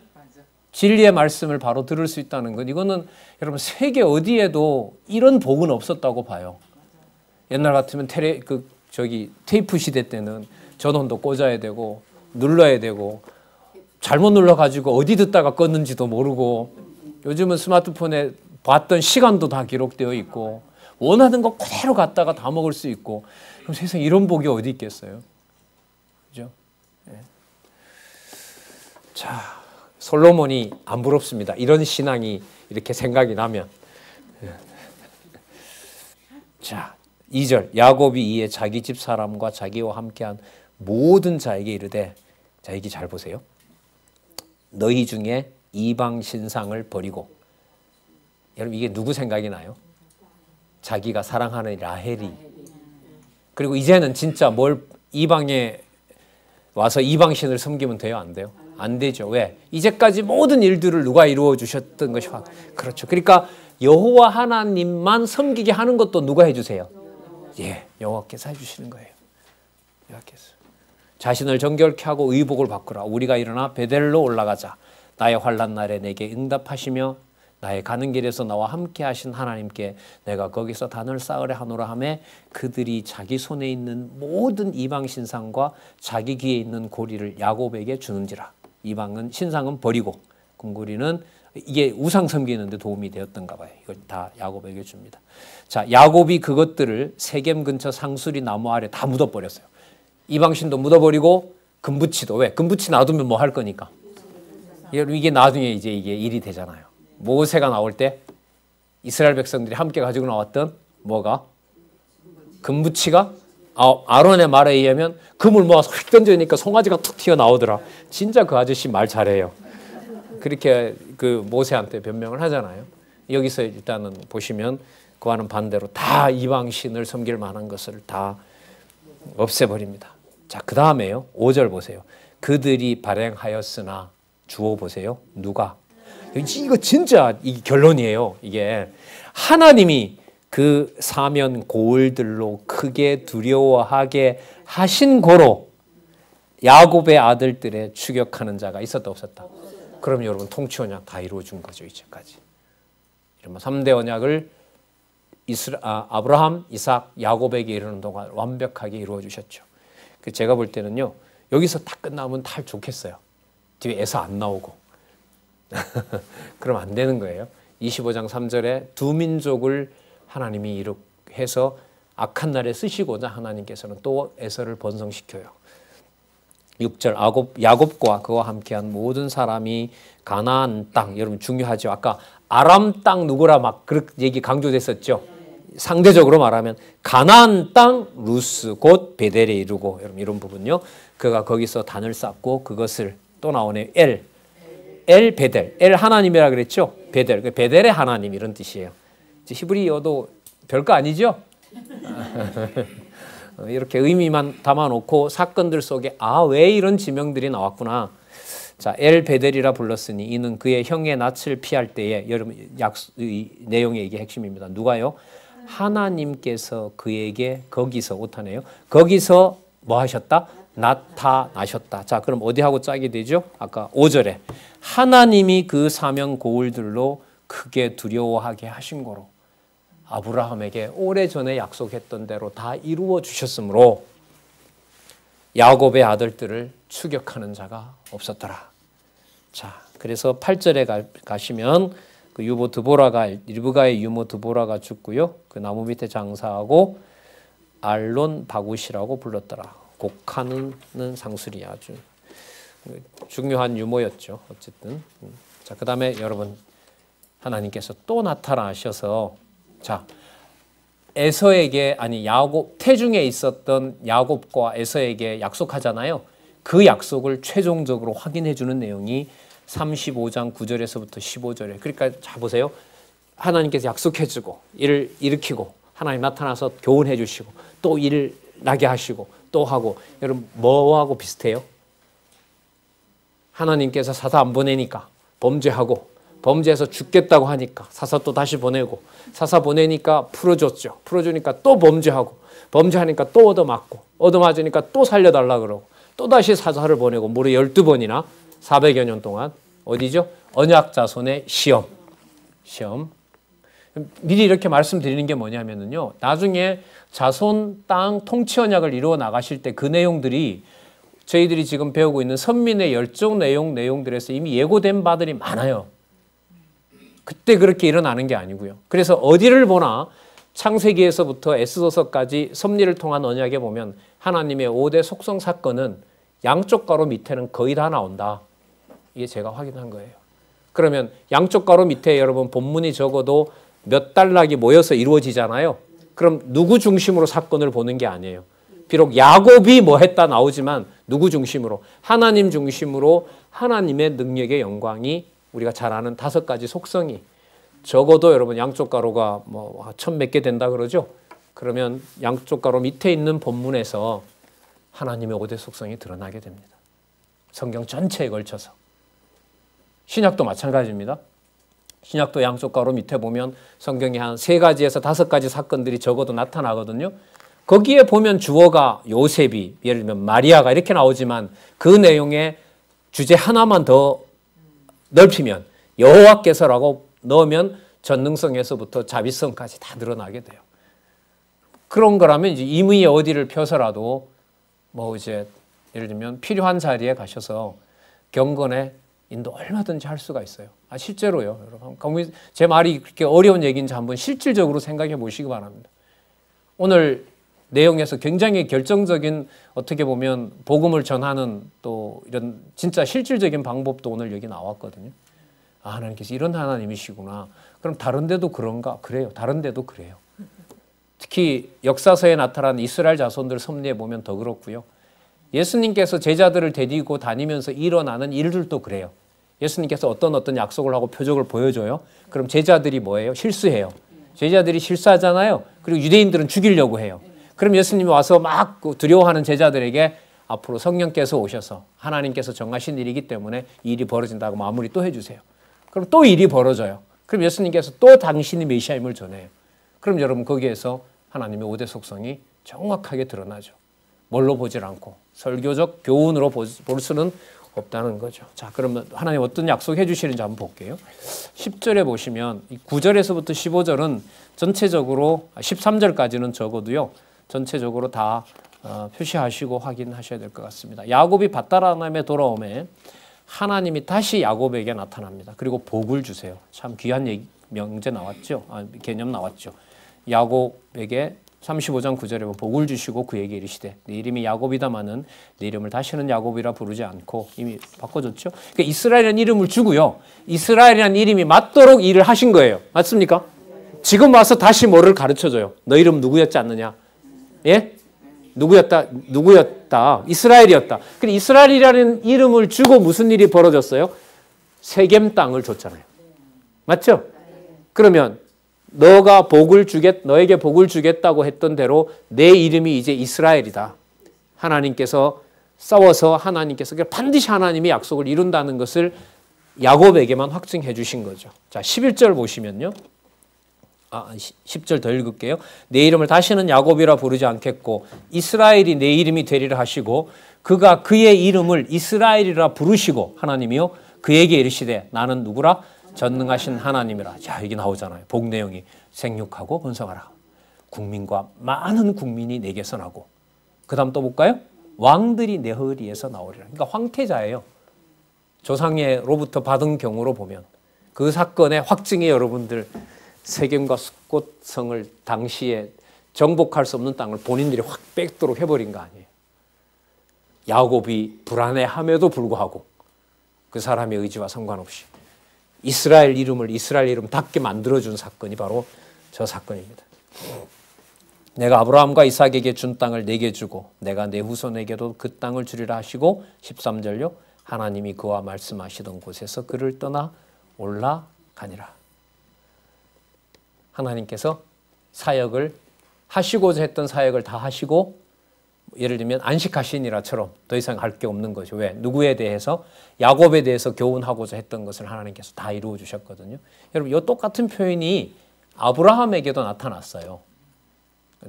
진리의 말씀을 바로 들을 수 있다는 것. 이거는 여러분 세계 어디에도 이런 복은 없었다고 봐요. 옛날 같으면 테이프 시대 때는 전원도 꽂아야 되고 눌러야 되고 잘못 눌러가지고 어디 듣다가 껐는지도 모르고 요즘은 스마트폰에 봤던 시간도 다 기록되어 있고 원하는 거 그대로 갖다가 다 먹을 수 있고 그럼 세상에 이런 복이 어디 있겠어요? 그죠? 네. 자, 솔로몬이 안 부럽습니다. 이런 신앙이 이렇게 생각이 나면. 자, 2절 야곱이 이에 자기 집 사람과 자기와 함께한 모든 자에게 이르되 자, 여기 잘 보세요. 너희 중에 이방 신상을 버리고 여러분 이게 누구 생각이 나요? 자기가 사랑하는 라헬이. 그리고 이제는 진짜 이방에 와서 이방신을 섬기면 돼요? 안 돼요? 안 되죠. 왜? 이제까지 모든 일들을 누가 이루어 주셨던 것이 그렇죠. 그러니까 여호와 하나님만 섬기게 하는 것도 누가 해주세요? 예, 여호와께서 해주시는 거예요. 여호와께서. 자신을 정결케 하고 의복을 바꾸라. 우리가 일어나 베델로 올라가자. 나의 환난 날에 내게 응답하시며 나의 가는 길에서 나와 함께 하신 하나님께 내가 거기서 단을 쌓으려 하노라 하매 그들이 자기 손에 있는 모든 이방 신상과 자기 귀에 있는 고리를 야곱에게 주는지라. 이방은 신상은 버리고 금고리는 이게 우상 섬기는 데 도움이 되었던가 봐요. 이걸 다 야곱에게 줍니다. 자, 야곱이 그것들을 세겜 근처 상수리 나무 아래 다 묻어버렸어요. 이방신도 묻어버리고 금붙이도. 왜? 금붙이 놔두면 뭐 할 거니까. 이게 나중에 이제 이게 일이 되잖아요. 모세가 나올 때 이스라엘 백성들이 함께 가지고 나왔던 뭐가? 금붙이가 아론의 말에 의하면 금을 모아서 휙 던져니까 송아지가 툭 튀어나오더라. 진짜 그 아저씨 말 잘해요. 그렇게 그 모세한테 변명을 하잖아요. 여기서 일단은 보시면 그와는 반대로 다 이방신을 섬길 만한 것을 다 없애버립니다. 자, 그 다음에요. 5절 보세요. 그들이 발행하였으나 주어 보세요. 누가? 이거 진짜 이 결론이에요. 이게 하나님이 그 사면 고을들로 크게 두려워하게 하신 고로 야곱의 아들들의 추격하는 자가 있었다 없었다? 그럼 여러분 통치 언약 다 이루어준 거죠. 이제까지. 이런 3대 언약을 아브라함, 이삭, 야곱에게 이르는 동안 완벽하게 이루어 주셨죠. 제가 볼 때는요. 여기서 다 끝나면 다 좋겠어요. 뒤에 에서 안 나오고. 그럼 안 되는 거예요. 25장 3절에 두 민족을 하나님이 이렇게 해서 악한 날에 쓰시고자 하나님께서는 또 에서를 번성시켜요. 6절 야곱과 그와 함께한 모든 사람이 가나안 땅. 여러분 중요하죠. 아까 아람 땅 누구라 막 그렇게 얘기 강조됐었죠. 상대적으로 말하면 가나안 땅 루스 곧 베델에 이르고 여러분 이런 부분요. 그가 거기서 단을 쌓고 그것을 또 나오네요. 엘 베델. 엘 하나님이라 그랬죠. 베델. 베델의 하나님 이런 뜻이에요. 히브리어도 별거 아니죠. 이렇게 의미만 담아놓고 사건들 속에 왜 이런 지명들이 나왔구나. 자, 엘 베델이라 불렀으니 이는 그의 형의 낯을 피할 때에 여러분 이 내용의 이게 핵심입니다. 누가요? 하나님께서 그에게 거기서 오타네요. 거기서 뭐 하셨다? 나타나셨다. 자, 그럼 어디하고 짝이 되죠? 아까 5절에 하나님이 그 사명 고울들로 크게 두려워하게 하신 거로 아브라함에게 오래전에 약속했던 대로 다 이루어 주셨으므로 야곱의 아들들을 추격하는 자가 없었더라. 자, 그래서 8절에 가시면 그 유모 드보라가 리브가의 유모 드보라가 죽고요. 그 나무 밑에 장사하고 알론 바굿이라고 불렀더라. 곡하는 상술이 아주 중요한 유모였죠. 어쨌든 자, 그다음에 여러분 하나님께서 또 나타나셔서 자 에서에게 아니 야곱 태중에 있었던 야곱과 에서에게 약속하잖아요. 그 약속을 최종적으로 확인해 주는 내용이 35장 9절에서부터 15절에 그러니까 자 보세요. 하나님께서 약속해 주고 일을 일으키고 하나님 나타나서 교훈해 주시고 또 일을 나게 하시고 또 하고 여러분 뭐하고 비슷해요? 하나님께서 사사 안 보내니까 범죄하고 범죄해서 죽겠다고 하니까 사사 또 다시 보내고 사사 보내니까 풀어줬죠. 풀어주니까 또 범죄하고 범죄하니까 또 얻어맞고 얻어맞으니까 또 살려달라 그러고 또다시 사사를 보내고 무려 12번이나 400여 년 동안 어디죠? 언약 자손의 시험. 미리 이렇게 말씀드리는 게 뭐냐면요. 나중에 자손 땅 통치 언약을 이루어 나가실 때 그 내용들이 저희들이 지금 배우고 있는 선민의 열정 내용들에서 이미 예고된 바들이 많아요. 그때 그렇게 일어나는 게 아니고요. 그래서 어디를 보나 창세기에서부터 에스더서까지 섭리를 통한 언약에 보면 하나님의 5대 속성 사건은 양쪽 가로 밑에는 거의 다 나온다. 이게 제가 확인한 거예요. 그러면 양쪽 가로 밑에 여러분 본문이 적어도 몇 단락이 모여서 이루어지잖아요. 그럼 누구 중심으로 사건을 보는 게 아니에요. 비록 야곱이 뭐 했다 나오지만 누구 중심으로? 하나님 중심으로 하나님의 능력의 영광이 우리가 잘 아는 5가지 속성이 적어도 여러분 양쪽 가로가 뭐 1000몇 개 된다 그러죠. 그러면 양쪽 가로 밑에 있는 본문에서 하나님의 5대 속성이 드러나게 됩니다. 성경 전체에 걸쳐서. 신약도 마찬가지입니다. 신약도 양쪽 가로 밑에 보면 성경에 한 3가지에서 5가지 사건들이 적어도 나타나거든요. 거기에 보면 주어가 요셉이 예를 들면 마리아가 이렇게 나오지만 그 내용에 주제 하나만 더 넓히면 여호와께서라고 넣으면 전능성에서부터 자비성까지 다 드러나게 돼요. 그런 거라면 이제 임의의 어디를 펴서라도 뭐 이제 예를 들면 필요한 자리에 가셔서 경건의 인도 얼마든지 할 수가 있어요. 실제로요, 여러분. 제 말이 그렇게 어려운 얘기인지 한번 실질적으로 생각해 보시기 바랍니다. 오늘 내용에서 굉장히 결정적인 어떻게 보면 복음을 전하는 또 이런 진짜 실질적인 방법도 오늘 여기 나왔거든요. 아, 하나님께서 이런 하나님이시구나. 그럼 다른 데도 그런가? 그래요. 다른 데도 그래요. 특히 역사서에 나타난 이스라엘 자손들 섭리에 보면 더 그렇고요. 예수님께서 제자들을 데리고 다니면서 일어나는 일들도 그래요. 예수님께서 어떤 약속을 하고 표적을 보여줘요. 그럼 제자들이 뭐예요? 실수해요. 제자들이 실수하잖아요. 그리고 유대인들은 죽이려고 해요. 그럼 예수님이 와서 막 두려워하는 제자들에게 앞으로 성령께서 오셔서 하나님께서 정하신 일이기 때문에 이 일이 벌어진다고 마무리 또 해주세요. 그럼 또 일이 벌어져요. 그럼 예수님께서 또 당신이 메시아임을 전해요. 그럼 여러분 거기에서 하나님의 5대 속성이 정확하게 드러나죠. 뭘로 보질 않고 설교적 교훈으로 볼 수는 없다는 거죠. 자, 그러면 하나님 어떤 약속해 주시는지 한번 볼게요. 10절에 보시면 9절에서부터 15절은 전체적으로 13절까지는 적어도요. 전체적으로 다 표시하시고 확인하셔야 될 것 같습니다. 야곱이 밧다람에 돌아오매 하나님이 다시 야곱에게 나타납니다. 그리고 복을 주세요. 참 귀한 명제 나왔죠. 개념 나왔죠. 야곱에게 35장 9절에 보면 복을 주시고 그에게 이르시되 네 이름이 야곱이다마는 네 이름을 다시는 야곱이라 부르지 않고 이미 바꿔줬죠. 그러니까 이스라엘이라는 이름을 주고요. 이스라엘이라는 이름이 맞도록 일을 하신 거예요. 맞습니까? 지금 와서 다시 뭐를 가르쳐줘요. 너 이름 누구였지 않느냐? 예? 누구였다? 이스라엘이었다. 근데 이스라엘이라는 이름을 주고 무슨 일이 벌어졌어요? 세겜 땅을 줬잖아요. 맞죠? 그러면 너에게 복을 주겠다고 했던 대로 내 이름이 이제 이스라엘이다. 하나님께서 싸워서 하나님께서 반드시 하나님이 약속을 이룬다는 것을 야곱에게만 확증해 주신 거죠. 자, 11절 보시면요. 10절 더 읽을게요. 내 이름을 다시는 야곱이라 부르지 않겠고 이스라엘이 내 이름이 되리라 하시고 그가 그의 이름을 이스라엘이라 부르시고 하나님이요 그에게 이르시되 나는 누구라? 전능하신 하나님이라. 자, 이게 나오잖아요. 복 내용이 생육하고 번성하라. 국민과 많은 국민이 내게서 나고 그 다음 또 볼까요? 왕들이 내 허리에서 나오리라. 그러니까 황태자예요. 조상예로부터 받은 경우로 보면 그 사건의 확증이 여러분들 세겜과 숫곳성을 당시에 정복할 수 없는 땅을 본인들이 확 뺏도록 해버린 거 아니에요. 야곱이 불안해함에도 불구하고 그 사람의 의지와 상관없이 이스라엘 이름을 이스라엘 이름답게 만들어준 사건이 바로 저 사건입니다. 내가 아브라함과 이삭에게 준 땅을 내게 주고 내가 내 후손에게도 그 땅을 주리라 하시고 13절요. 하나님이 그와 말씀하시던 곳에서 그를 떠나 올라가니라. 하나님께서 사역을 하시고자 했던 사역을 다 하시고 예를 들면 안식하시니라처럼 더 이상 할 게 없는 거죠. 왜? 누구에 대해서? 야곱에 대해서 교훈하고자 했던 것을 하나님께서 다 이루어 주셨거든요. 여러분 이 똑같은 표현이 아브라함에게도 나타났어요.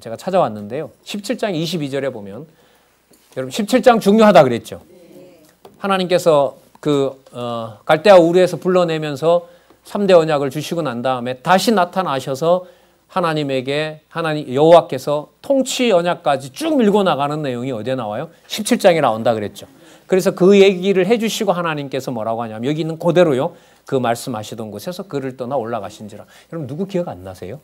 제가 찾아왔는데요. 17장 22절에 보면 여러분 17장 중요하다 그랬죠. 하나님께서 갈대아 우르에서 불러내면서 3대 언약을 주시고 난 다음에 다시 나타나셔서 하나님에게 여호와께서 통치 언약까지 쭉 밀고 나가는 내용이 어디에 나와요? 17장에 나온다 그랬죠. 그래서 그 얘기를 해주시고 하나님께서 뭐라고 하냐면 여기 있는 그대로요. 그 말씀하시던 곳에서 그를 떠나 올라가신지라. 여러분 누구 기억 안 나세요?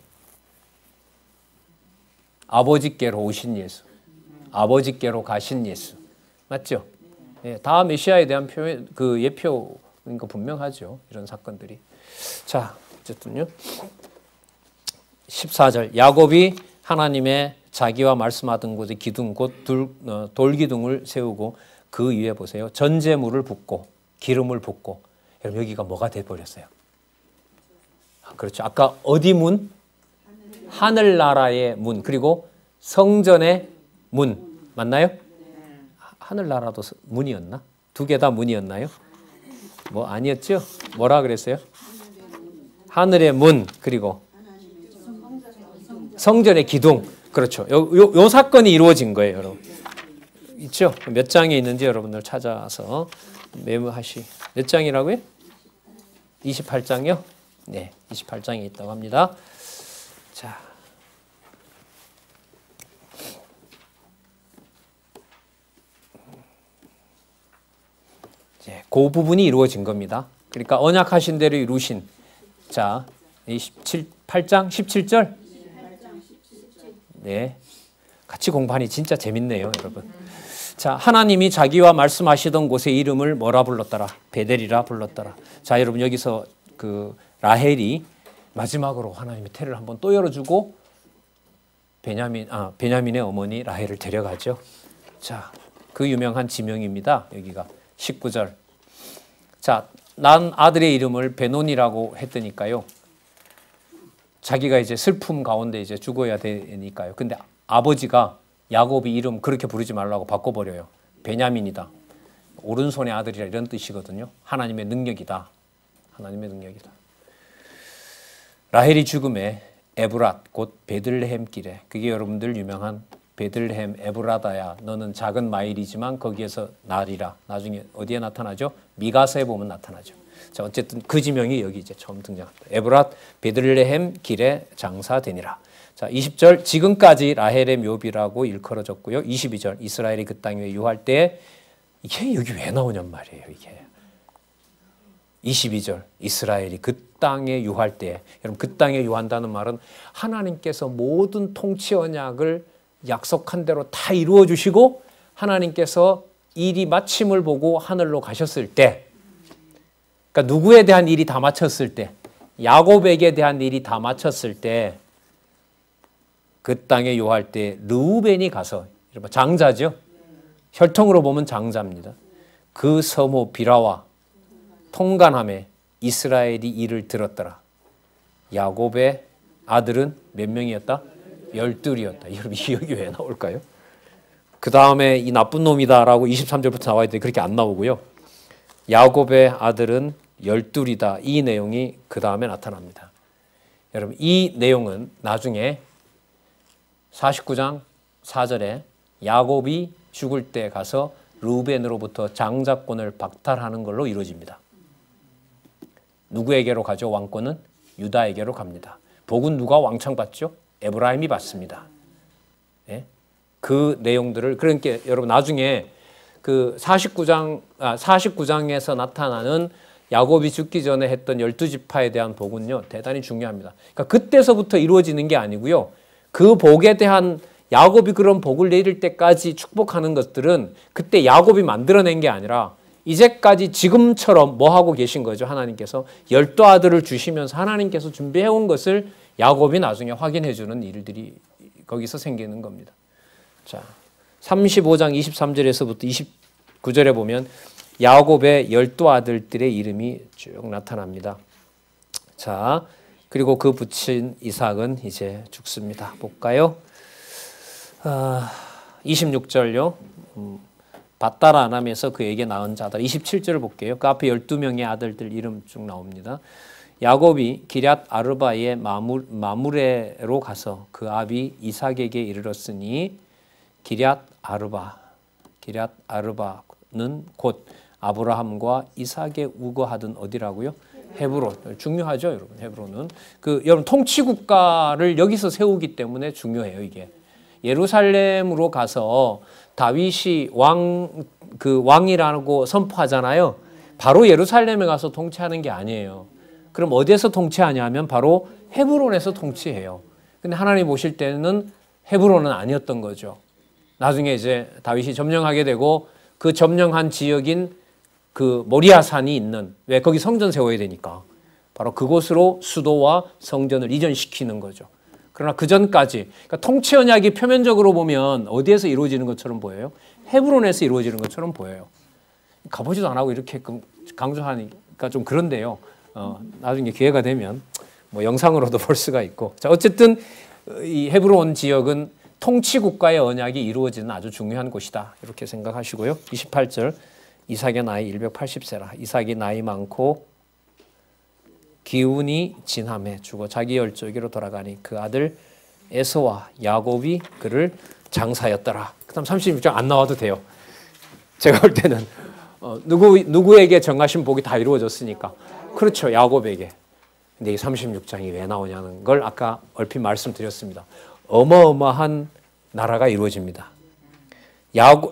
아버지께로 오신 예수. 아버지께로 가신 예수. 맞죠? 예, 다 메시아에 대한 표현, 그 예표인 거 분명하죠. 이런 사건들이. 자, 어쨌든요. 14절 야곱이 하나님의 자기와 말씀하던 곳에 기둥 곧 돌기둥을 세우고 그 위에 보세요. 전제물을 붓고 기름을 붓고 여러분 여기가 뭐가 돼버렸어요? 그렇죠. 아까 어디 문? 하늘나라의 문 그리고 성전의 문 맞나요? 하늘나라도 문이었나? 두 개 다 문이었나요? 뭐 아니었죠? 뭐라 그랬어요? 하늘의 문 그리고 성전의 기둥. 그렇죠. 요 사건이 이루어진 거예요, 여러분. 있죠? 몇 장에 있는지 여러분들 찾아서 메모하시. 몇 장이라고요? 28장이요? 네, 28장에 있다고 합니다. 자. 이제 그 부분이 이루어진 겁니다. 그러니까 언약하신 대로 이루신 자, 8장 17절 네, 같이 공부하니 진짜 재밌네요, 여러분. 자, 하나님이 자기와 말씀하시던 곳의 이름을 뭐라 불렀더라? 베델이라 불렀더라. 자, 여러분 여기서 그 라헬이 마지막으로 하나님이 태를 한번 또 열어주고 베냐민의 어머니 라헬을 데려가죠. 자, 그 유명한 지명입니다. 여기가 19절. 자, 난 아들의 이름을 베논이라고 했더니까요. 자기가 이제 슬픔 가운데 이제 죽어야 되니까요. 근데 아버지가 야곱이 이름 그렇게 부르지 말라고 바꿔버려요. 베냐민이다. 오른손의 아들이라 이런 뜻이거든요. 하나님의 능력이다. 하나님의 능력이다. 라헬이 죽음에 에브랏 곧 베들레헴 길에 그게 여러분들 유명한 베들레헴 에브라다야 너는 작은 마일이지만 거기에서 나리라. 나중에 어디에 나타나죠? 미가서에 보면 나타나죠. 자, 어쨌든 그 지명이 여기 이제 처음 등장합니다. 에브랏 베들레헴 길에 장사되니라. 자, 20절 지금까지 라헬의 묘비라고 일컬어졌고요. 22절 이스라엘이 그 땅에 유할 때 이게 여기 왜 나오냔 말이에요. 이게 22절 이스라엘이 그 땅에 유할 때 여러분 그 땅에 유한다는 말은 하나님께서 모든 통치 언약을 약속한 대로 다 이루어 주시고 하나님께서 일이 마침을 보고 하늘로 가셨을 때 그러니까 누구에 대한 일이 다 마쳤을 때 야곱에게 대한 일이 다 마쳤을 때 그 땅에 요할 때 르우벤이 가서 장자죠. 혈통으로 보면 장자입니다. 그 서모 비라와 통간함에 이스라엘이 이를 들었더라. 야곱의 아들은 몇 명이었다? 12이었다. 여러분 이 여기 왜 나올까요? 그 다음에 이 나쁜 놈이다라고 23절부터 나와야 돼. 그렇게 안 나오고요. 야곱의 아들은 12이다. 이 내용이 그 다음에 나타납니다. 여러분 이 내용은 나중에 49장 4절에 야곱이 죽을 때 가서 르우벤으로부터 장자권을 박탈하는 걸로 이루어집니다. 누구에게로 가죠? 왕권은 유다에게로 갑니다. 복은 누가 왕창 받죠? 에브라임이 받습니다. 예? 그 내용들을 그러니까 여러분 나중에 그 49장에서 나타나는 야곱이 죽기 전에 했던 12지파에 대한 복은요 대단히 중요합니다. 그러니까 그때서부터 이루어지는 게 아니고요. 그 복에 대한 야곱이 그런 복을 내릴 때까지 축복하는 것들은 그때 야곱이 만들어낸 게 아니라 이제까지 지금처럼 뭐 하고 계신 거죠? 하나님께서 12 아들을 주시면서 하나님께서 준비해온 것을 야곱이 나중에 확인해 주는 일들이 거기서 생기는 겁니다. 자, 35장 23절에서부터 29절에 보면 야곱의 12 아들들의 이름이 쭉 나타납니다. 자, 그리고 그 붙인 이삭은 이제 죽습니다. 볼까요? 26절요. 밧달 아람에서 그에게 낳은 자들. 27절을 볼게요. 그 앞에 12명의 아들들 이름 쭉 나옵니다. 야곱이 기럇 아르바의 마므레로 가서 그 아비 이삭에게 이르렀으니 기럇 아르바는 곧 아브라함과 이삭의 우거하던 어디라고요? 헤브론. 중요하죠, 여러분. 헤브론은 여러분 통치 국가를 여기서 세우기 때문에 중요해요, 이게. 예루살렘으로 가서 다윗이 왕이라고 선포하잖아요. 바로 예루살렘에 가서 통치하는 게 아니에요. 그럼 어디에서 통치하냐면 바로 헤브론에서 통치해요. 근데 하나님 보실 때는 헤브론은 아니었던 거죠. 나중에 이제 다윗이 점령하게 되고 그 점령한 지역인 그 모리아산이 있는, 왜 거기 성전 세워야 되니까 바로 그곳으로 수도와 성전을 이전시키는 거죠. 그러나 그 전까지, 그러니까 통치 언약이 표면적으로 보면 어디에서 이루어지는 것처럼 보여요? 헤브론에서 이루어지는 것처럼 보여요. 가보지도 안 하고 이렇게 강조하니까 좀 그런데요. 나중에 기회가 되면 뭐 영상으로도 볼 수가 있고. 자, 어쨌든 이 헤브론 지역은 통치 국가의 언약이 이루어지는 아주 중요한 곳이다. 이렇게 생각하시고요. 28절 이삭의 나이 180세라. 이삭이 나이 많고 기운이 진함에 죽어 자기 열조에게로 돌아가니 그 아들 에서와 야곱이 그를 장사였더라. 그 다음 36장 안 나와도 돼요. 제가 볼 때는 누구에게 정하신 복이 다 이루어졌으니까. 그렇죠. 야곱에게. 근데 이 36장이 왜 나오냐는 걸 아까 얼핏 말씀드렸습니다. 어마어마한 나라가 이루어집니다.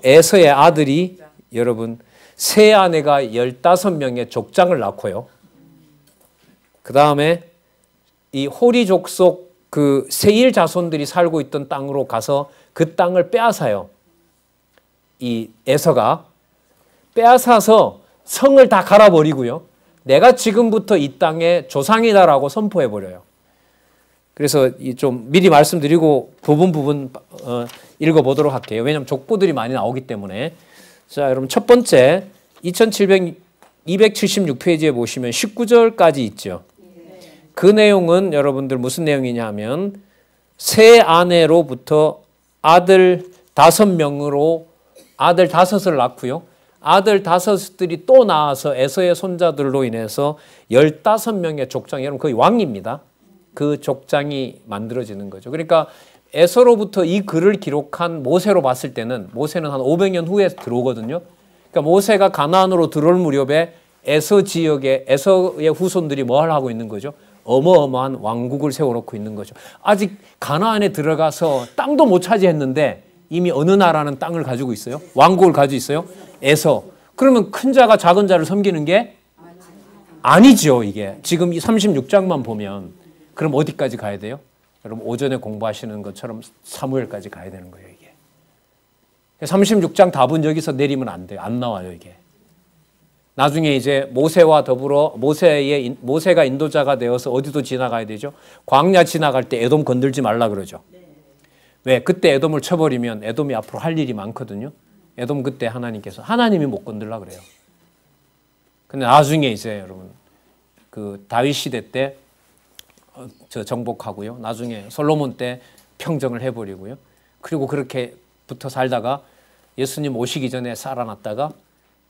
에서의 아들이 여러분 세 아내가 15명의 족장을 낳고요. 그 다음에 이 호리 족속 그 세일 자손들이 살고 있던 땅으로 가서 그 땅을 빼앗아요. 이 에서가 빼앗아서 성을 다 갈아버리고요. 내가 지금부터 이 땅의 조상이다라고 선포해버려요. 그래서 좀 미리 말씀드리고 부분 읽어보도록 할게요. 왜냐하면 족보들이 많이 나오기 때문에. 자, 여러분 첫 번째 276페이지에 보시면 19절까지 있죠. 그 내용은 여러분들 무슨 내용이냐 하면 세 아내로부터 아들 5명으로 아들 5을 낳고요. 아들 5들이 또 낳아서 에서의 손자들로 인해서 15명의 족장, 여러분 거의 왕입니다. 그 족장이 만들어지는 거죠. 그러니까 에서로부터 이 글을 기록한 모세로 봤을 때는 모세는 한 500년 후에 들어오거든요. 그러니까 모세가 가나안으로 들어올 무렵에 에서 지역에 에서의 후손들이 뭘 하고 있는 거죠? 어마어마한 왕국을 세워놓고 있는 거죠. 아직 가나안에 들어가서 땅도 못 차지했는데 이미 어느 나라는 땅을 가지고 있어요? 왕국을 가지고 있어요? 에서. 그러면 큰 자가 작은 자를 섬기는 게 아니죠, 이게. 지금 이 36장만 보면. 그럼 어디까지 가야 돼요? 여러분 오전에 공부하시는 것처럼 사무엘까지 가야 되는 거예요, 이게. 36장 답은 여기서 내리면 안 돼요. 안 나와요, 이게. 나중에 이제 모세와 더불어 모세가 인도자가 되어서 어디도 지나가야 되죠? 광야 지나갈 때 에돔 건들지 말라 그러죠. 왜? 그때 에돔을 쳐버리면 에돔이 앞으로 할 일이 많거든요. 에돔 그때 하나님이 못 건들라 그래요. 근데 나중에 이제 여러분 그 다윗 시대 때 정복하고요. 나중에 솔로몬 때 평정을 해버리고요. 그리고 그렇게 붙어 살다가 예수님 오시기 전에 살아났다가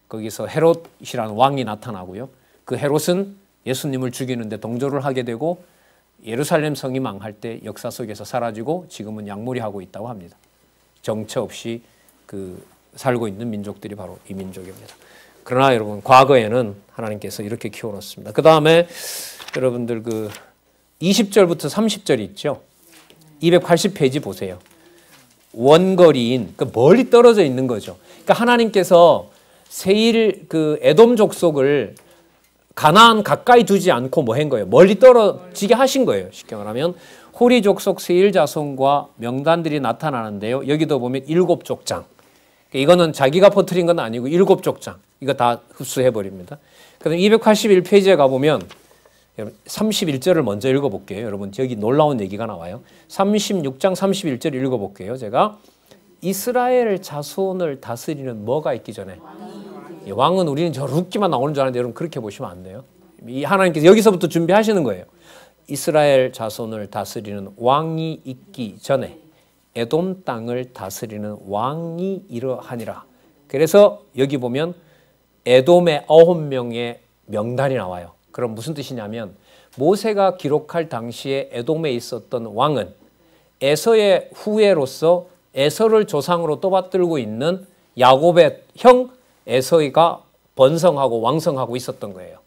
거기서 헤롯이라는 왕이 나타나고요. 그 헤롯은 예수님을 죽이는데 동조를 하게 되고 예루살렘 성이 망할 때 역사 속에서 사라지고 지금은 약물이하고 있다고 합니다. 정처 없이 살고 있는 민족들이 바로 이 민족입니다. 그러나 여러분 과거에는 하나님께서 이렇게 키워놓습니다. 그 다음에 여러분들 20절부터 30절 있죠. 280페이지 보세요. 원거리인 멀리 떨어져 있는 거죠. 그러니까 하나님께서 세일 에돔 족속을 가나안 가까이 두지 않고 뭐 한 거예요? 멀리 떨어지게 하신 거예요. 쉽게 말하면 호리 족속 세일 자손과 명단들이 나타나는데요. 여기도 보면 7족장. 이거는 자기가 퍼뜨린 건 아니고 7족장. 이거 다 흡수해 버립니다. 그다음 281페이지에 가보면 31절을 먼저 읽어볼게요. 여러분 여기 놀라운 얘기가 나와요. 36장 31절 읽어볼게요. 제가 이스라엘 자손을 다스리는 뭐가 있기 전에 왕은 우리는 저 룻기만 나오는 줄 아는데 여러분 그렇게 보시면 안 돼요. 이 하나님께서 여기서부터 준비하시는 거예요. 이스라엘 자손을 다스리는 왕이 있기 전에 에돔 땅을 다스리는 왕이 이러하니라. 그래서 여기 보면 에돔의 9명의 명단이 나와요. 그럼 무슨 뜻이냐면 모세가 기록할 당시에 에돔에 있었던 왕은 에서의 후예로서 에서를 조상으로 떠받들고 있는 야곱의 형 에서가 번성하고 왕성하고 있었던 거예요.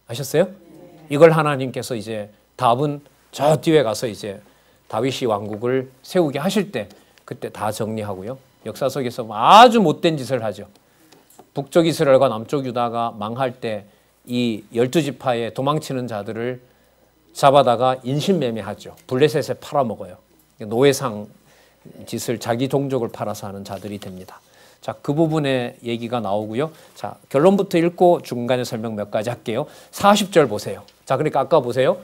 아셨어요? 이걸 하나님께서 이제 답은 저 뒤에 가서 이제 다윗이 왕국을 세우게 하실 때 그때 다 정리하고요. 역사 속에서 아주 못된 짓을 하죠. 북쪽 이스라엘과 남쪽 유다가 망할 때 이 12지파의 도망치는 자들을 잡아다가 인신매매하죠. 블레셋에 팔아먹어요. 노예상 짓을 자기 종족을 팔아서 하는 자들이 됩니다. 자, 그 부분의 얘기가 나오고요. 자, 결론부터 읽고 중간에 설명 몇 가지 할게요. 40절 보세요. 자, 그러니까 아까 보세요.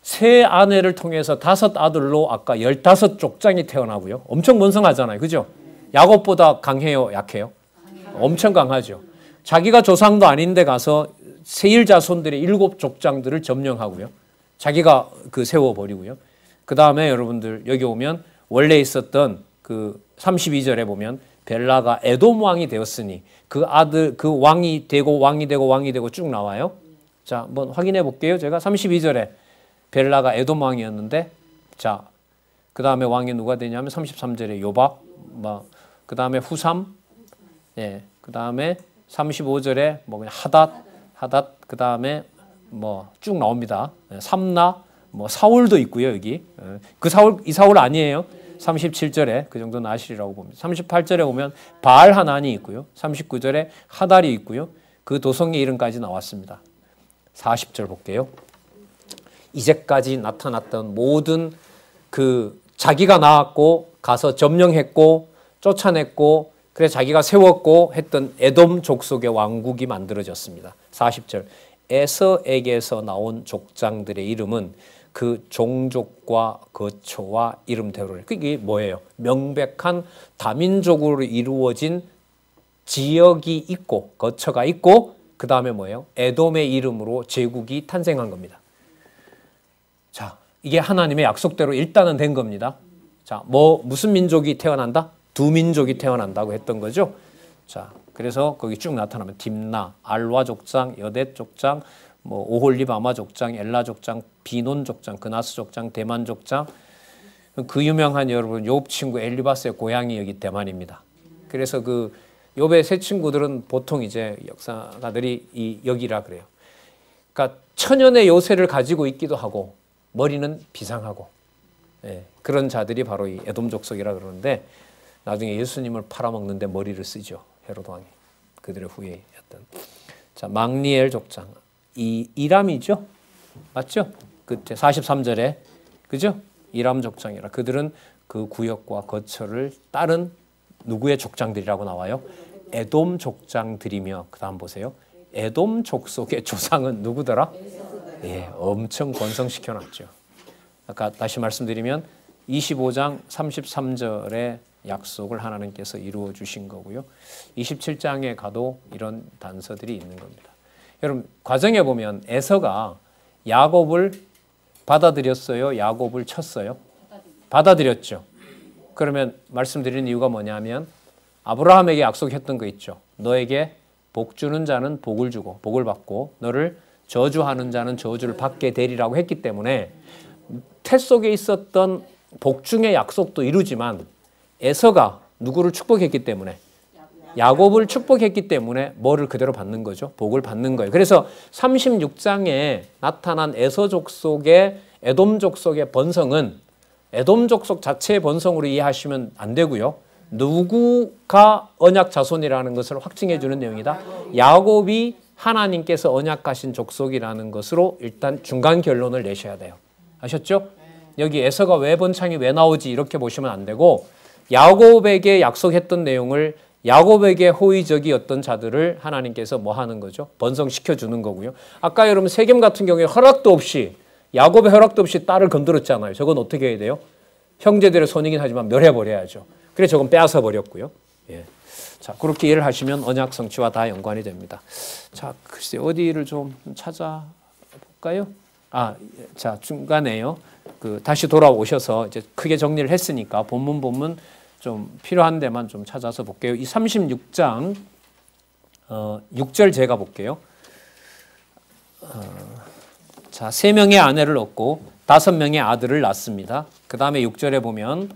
세 아내를 통해서 5 아들로 아까 15족장이 태어나고요. 엄청 번성하잖아요. 그죠? 야곱보다 강해요? 약해요? 엄청 강하죠. 자기가 조상도 아닌데 가서 세일 자손들의 7족장들을 점령하고요. 자기가 세워버리고요. 그 다음에 여러분들 여기 오면 원래 있었던 32절에 보면 벨라가 에돔 왕이 되었으니 그 아들 그 왕이 되고 쭉 나와요. 자, 한번 확인해 볼게요. 제가 32절에 벨라가 에돔 왕이었는데 자, 그 다음에 왕이 누가 되냐면 33절에 요밥, 그 다음에 후삼, 예, 그 다음에 35절에 그냥 하닷, 그 다음에 쭉 나옵니다. 삼나, 사울도 있고요, 여기. 이 사울 아니에요. 37절에 그 정도는 아시리라고 봅니다. 38절에 보면 바알하난이 있고요. 39절에 하달이 있고요. 그 도성의 이름까지 나왔습니다. 40절 볼게요. 이제까지 나타났던 모든 자기가 낳았고 가서 점령했고 쫓아냈고 그래서 자기가 세웠고 했던 에돔 족속의 왕국이 만들어졌습니다. 40절 에서에게서 나온 족장들의 이름은 그 종족과 거처와 이름대로. 그게 뭐예요? 명백한 다민족으로 이루어진 지역이 있고 거처가 있고 그 다음에 뭐예요? 에돔의 이름으로 제국이 탄생한 겁니다. 자, 이게 하나님의 약속대로 일단은 된 겁니다. 자, 무슨 민족이 태어난다? 2민족이 태어난다고 했던 거죠. 자, 그래서 거기 쭉 나타나면 딥나, 알와 족장, 여댓 족장, 오홀리바마 족장, 엘라 족장, 비논 족장, 그나스 족장, 대만 족장. 그 유명한 여러분 욥 친구 엘리바스의 고향이 여기 대만입니다. 그래서 욥의 세 친구들은 보통 이제 역사가들이 여기라 그래요. 그러니까 천연의 요새를 가지고 있기도 하고 머리는 비상하고 그런 자들이 바로 이 에돔 족속이라 그러는데 나중에 예수님을 팔아먹는데 머리를 쓰죠. 헤로드 왕이. 그들의 후예였던. 자, 막리엘 족장. 이람이죠? 맞죠? 그때 43절에 그죠? 이람 족장이라. 그들은 그 구역과 거처를 따른 누구의 족장들이라고 나와요? 에돔 족장들이며 그다음 보세요. 에돔 족속의 조상은 누구더라? 예, 엄청 번성시켜놨죠. 아까 다시 말씀드리면 25장 33절에 약속을 하나님께서 이루어 주신 거고요. 27장에 가도 이런 단서들이 있는 겁니다. 여러분 과정에 보면 에서가 야곱을 받아들였어요? 야곱을 쳤어요? 받아들였죠. 그러면 말씀드리는 이유가 뭐냐면 아브라함에게 약속했던 거 있죠. 너에게 복 주는 자는 복을 주고 복을 받고 너를 저주하는 자는 저주를 받게 되리라고 했기 때문에 태 속에 있었던 복중의 약속도 이루지만 에서가 누구를 축복했기 때문에 야곱을 축복했기 때문에 뭐를 그대로 받는 거죠? 복을 받는 거예요. 그래서 36장에 나타난 에서 족속의 에돔 족속의 번성은 에돔 족속 자체의 번성으로 이해하시면 안 되고요. 누구가 언약 자손이라는 것을 확증해 주는 내용이다. 야곱이 하나님께서 언약하신 족속이라는 것으로 일단 중간 결론을 내셔야 돼요. 아셨죠? 여기 에서가 왜 번창이 왜 나오지 이렇게 보시면 안 되고 야곱에게 약속했던 내용을 야곱에게 호의적이었던 자들을 하나님께서 뭐 하는 거죠? 번성시켜 주는 거고요. 아까 여러분 세겜 같은 경우에 허락도 없이 야곱의 허락도 없이 딸을 건드렸잖아요. 저건 어떻게 해야 돼요? 형제들의 손이긴 하지만 멸해버려야죠. 그래서 저건 빼앗아 버렸고요. 예. 자, 그렇게 이해를 하시면 언약 성취와 다 연관이 됩니다. 자, 글쎄 어디를 좀 찾아볼까요? 자, 중간에요. 다시 돌아오셔서 이제 크게 정리를 했으니까 본문 좀 필요한 데만 좀 찾아서 볼게요. 이 36장 6절 제가 볼게요. 자, 3명의 아내를 얻고 5명의 아들을 낳습니다. 그 다음에 6절에 보면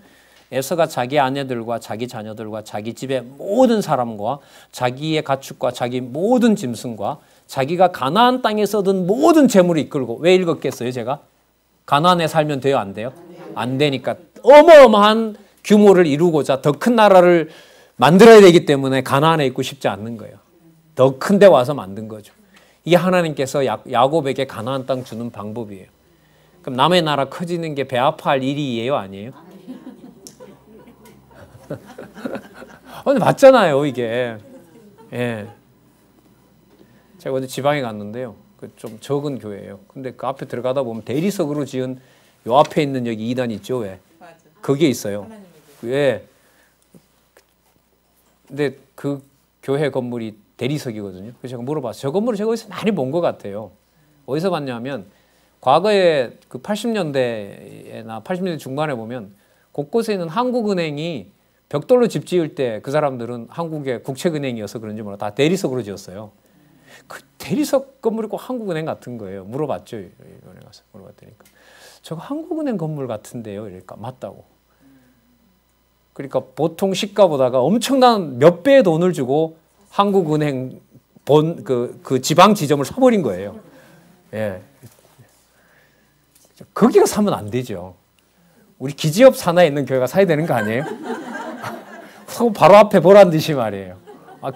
에서가 자기 아내들과 자기 자녀들과 자기 집의 모든 사람과 자기의 가축과 자기 모든 짐승과 자기가 가나안 땅에서 얻은 모든 재물을 이끌고 왜 읽었겠어요 제가? 가나안에 살면 돼요 안 돼요? 안 되니까 어마어마한 규모를 이루고자 더 큰 나라를 만들어야 되기 때문에 가나안에 있고 싶지 않는 거예요. 더 큰 데 와서 만든 거죠. 이게 하나님께서 야곱에게 가나안 땅 주는 방법이에요. 그럼 남의 나라 커지는 게 배 아파할 일이에요 아니에요? 근데 맞잖아요 이게. 예. 제가 어제 지방에 갔는데요. 좀 적은 교회예요. 근데 그 앞에 들어가다 보면 대리석으로 지은 요 앞에 있는 여기 2단 있죠 왜? 거기에 있어요. 왜? 근데 그 교회 건물이 대리석이거든요. 그래서 제가 물어봤어요. 저 건물을 제가 어디서 많이 본 것 같아요. 어디서 봤냐면 과거에 그 80년대나 80년대 중반에 보면 곳곳에 있는 한국은행이 벽돌로 집 지을 때 그 사람들은 한국의 국책은행이어서 그런지 몰라 다 대리석으로 지었어요. 그 대리석 건물이 꼭 한국은행 같은 거예요. 물어봤죠. 이번에 가서 물어봤더니까 저거 한국은행 건물 같은데요. 이러니까 맞다고. 그러니까 보통 시가보다가 엄청난 몇 배의 돈을 주고 한국은행 그 지방 지점을 사버린 거예요. 예. 거기가 사면 안 되죠. 우리 기지업 산하에 있는 교회가 사야 되는 거 아니에요? 사고 바로 앞에 보란 듯이 말이에요.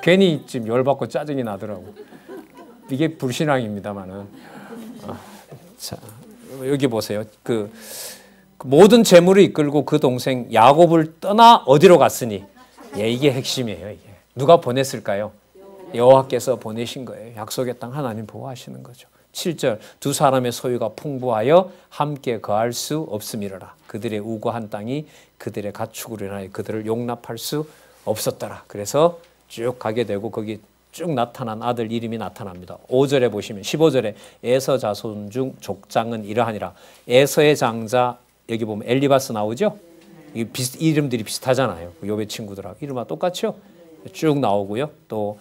괜히 지금 열받고 짜증이 나더라고. 이게 불신앙입니다만은. 자, 여기 보세요. 그 모든 재물을 이끌고 그 동생 야곱을 떠나 어디로 갔으니? 예, 이게 핵심이에요. 이게. 누가 보냈을까요? 여호와께서 보내신 거예요. 약속의 땅 하나님 보호하시는 거죠. 7절 두 사람의 소유가 풍부하여 함께 거할 수 없음이로라. 그들의 우고한 땅이 그들의 가축으로 인하여 그들을 용납할 수 없었더라. 그래서 쭉 가게 되고 거기 쭉 나타난 아들 이름이 나타납니다. 5절에 보시면 15절에 에서 자손 중 족장은 이러하니라. 에서의 장자 여기 보면 엘리바스 나오죠? 이름들이 비슷하잖아요. 요배 친구들하고 이름과 똑같죠? 쭉 나오고요. 또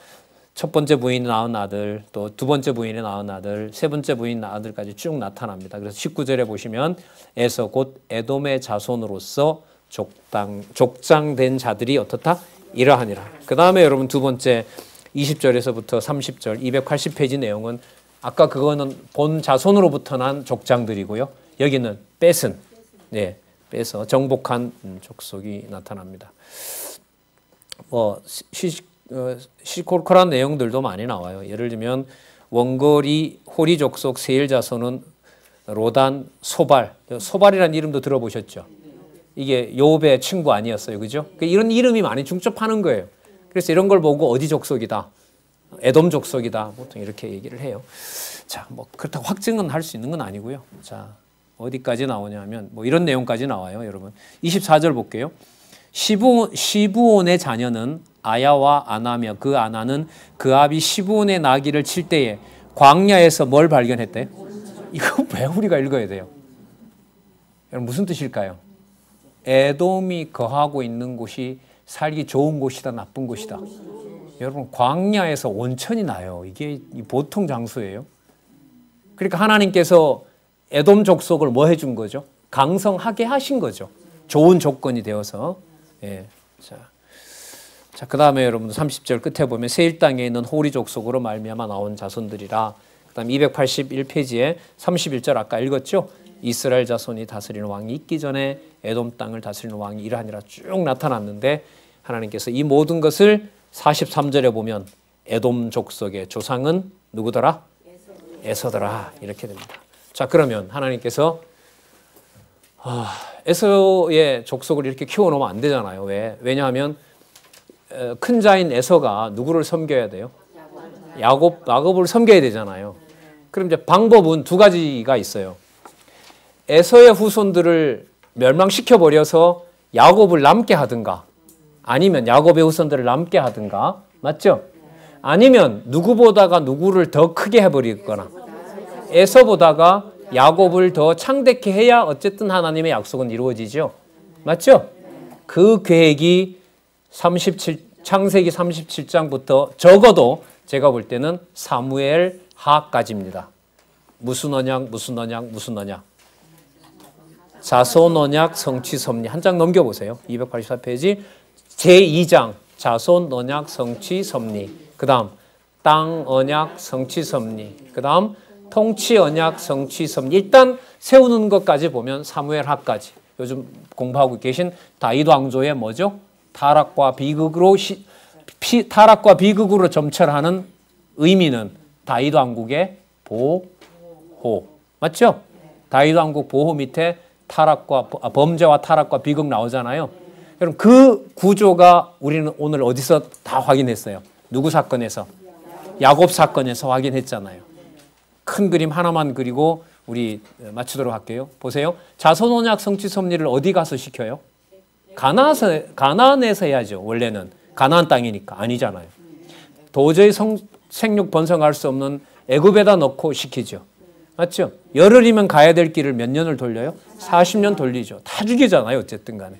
첫 번째 부인이 낳은 아들, 또 두 번째 부인이 낳은 아들, 세 번째 부인 낳은 아들까지 쭉 나타납니다. 그래서 19절에 보시면 에서 곧 에돔의 자손으로서 족장된 자들이 어떻다? 이러하니라. 그 다음에 여러분 두 번째 20절에서부터 30절 280페이지 내용은 아까 그거는 본 자손으로부터 난 족장들이고요. 여기는 뺏은, 네, 빼서 정복한 족속이 나타납니다. 시시콜콜한 내용들도 많이 나와요. 예를 들면 원거리 호리 족속 세일 자손은 로단, 소발, 소발이라는 이름도 들어보셨죠? 이게 요업의 친구 아니었어요, 그죠? 이런 이름이 많이 중첩하는 거예요. 그래서 이런 걸 보고 어디 족속이다, 에돔 족속이다, 보통 이렇게 얘기를 해요. 자, 뭐 그렇다고 확증은 할 수 있는 건 아니고요. 자, 어디까지 나오냐면 뭐 이런 내용까지 나와요, 여러분. 24절 볼게요. 시부온의 자녀는 아야와 아나며 그 아나는 그 아비 시부온의 나귀를 칠 때에 광야에서 뭘 발견했대요? 이거 왜 우리가 읽어야 돼요? 여러분 무슨 뜻일까요? 에돔이 거하고 있는 곳이 살기 좋은 곳이다, 나쁜 곳이다. 여러분 광야에서 온천이 나요. 이게 보통 장소예요. 그러니까 하나님께서 에돔 족속을 뭐 해준 거죠? 강성하게 하신 거죠. 좋은 조건이 되어서. 예. 자, 그 다음에 여러분 30절 끝에 보면 세일 땅에 있는 호리 족속으로 말미암아 나온 자손들이라. 그 다음 281페이지에 31절 아까 읽었죠? 이스라엘 자손이 다스리는 왕이 있기 전에 에돔 땅을 다스리는 왕이 이러하니라 쭉 나타났는데 하나님께서 이 모든 것을 43절에 보면 에돔 족속의 조상은 누구더라? 에서더라. 이렇게 됩니다. 자, 그러면 하나님께서 에서의 족속을 이렇게 키워놓으면 안 되잖아요. 왜? 왜냐하면 큰 자인 에서가 누구를 섬겨야 돼요? 야곱을 섬겨야 되잖아요. 그럼 이제 방법은 두 가지가 있어요. 에서의 후손들을 멸망시켜 버려서 야곱을 남게 하든가, 아니면 야곱의 후손들을 남게 하든가, 맞죠? 아니면 누구보다가 누구를 더 크게 해버리거나, 에서보다가 야곱을 더 창대케 해야 어쨌든 하나님의 약속은 이루어지죠. 맞죠? 그 계획이 창세기 37장부터 적어도 제가 볼 때는 사무엘 하까지입니다. 무슨 언약, 무슨 언약, 무슨 언약. 자손 언약, 성취 섭리. 한 장 넘겨보세요. 284페이지 제2장 자손 언약, 성취 섭리. 그 다음 땅 언약, 성취 섭리. 그 다음 통치 언약, 성취 섭리. 일단 세우는 것까지 보면 사무엘 하까지. 요즘 공부하고 계신 다윗 왕조의 뭐죠? 타락과 비극으로 점철하는 의미는 다윗 왕국의 보호. 맞죠? 다윗 왕국 보호 밑에 범죄와 타락과 비극 나오잖아요. 여러분 그 구조가 우리는 오늘 어디서 다 확인했어요? 누구 사건에서? 야곱 사건에서 확인했잖아요. 큰 그림 하나만 그리고 우리 마치도록 할게요. 보세요. 자손 언약 성취 섭리를 어디 가서 시켜요? 가나안에서 해야죠. 원래는 가나안 땅이니까. 아니잖아요. 도저히 생육 번성할 수 없는 애굽에다 넣고 시키죠. 맞죠? 열흘이면 가야 될 길을 몇 년을 돌려요? 40년 돌리죠. 다 죽이잖아요. 어쨌든 간에.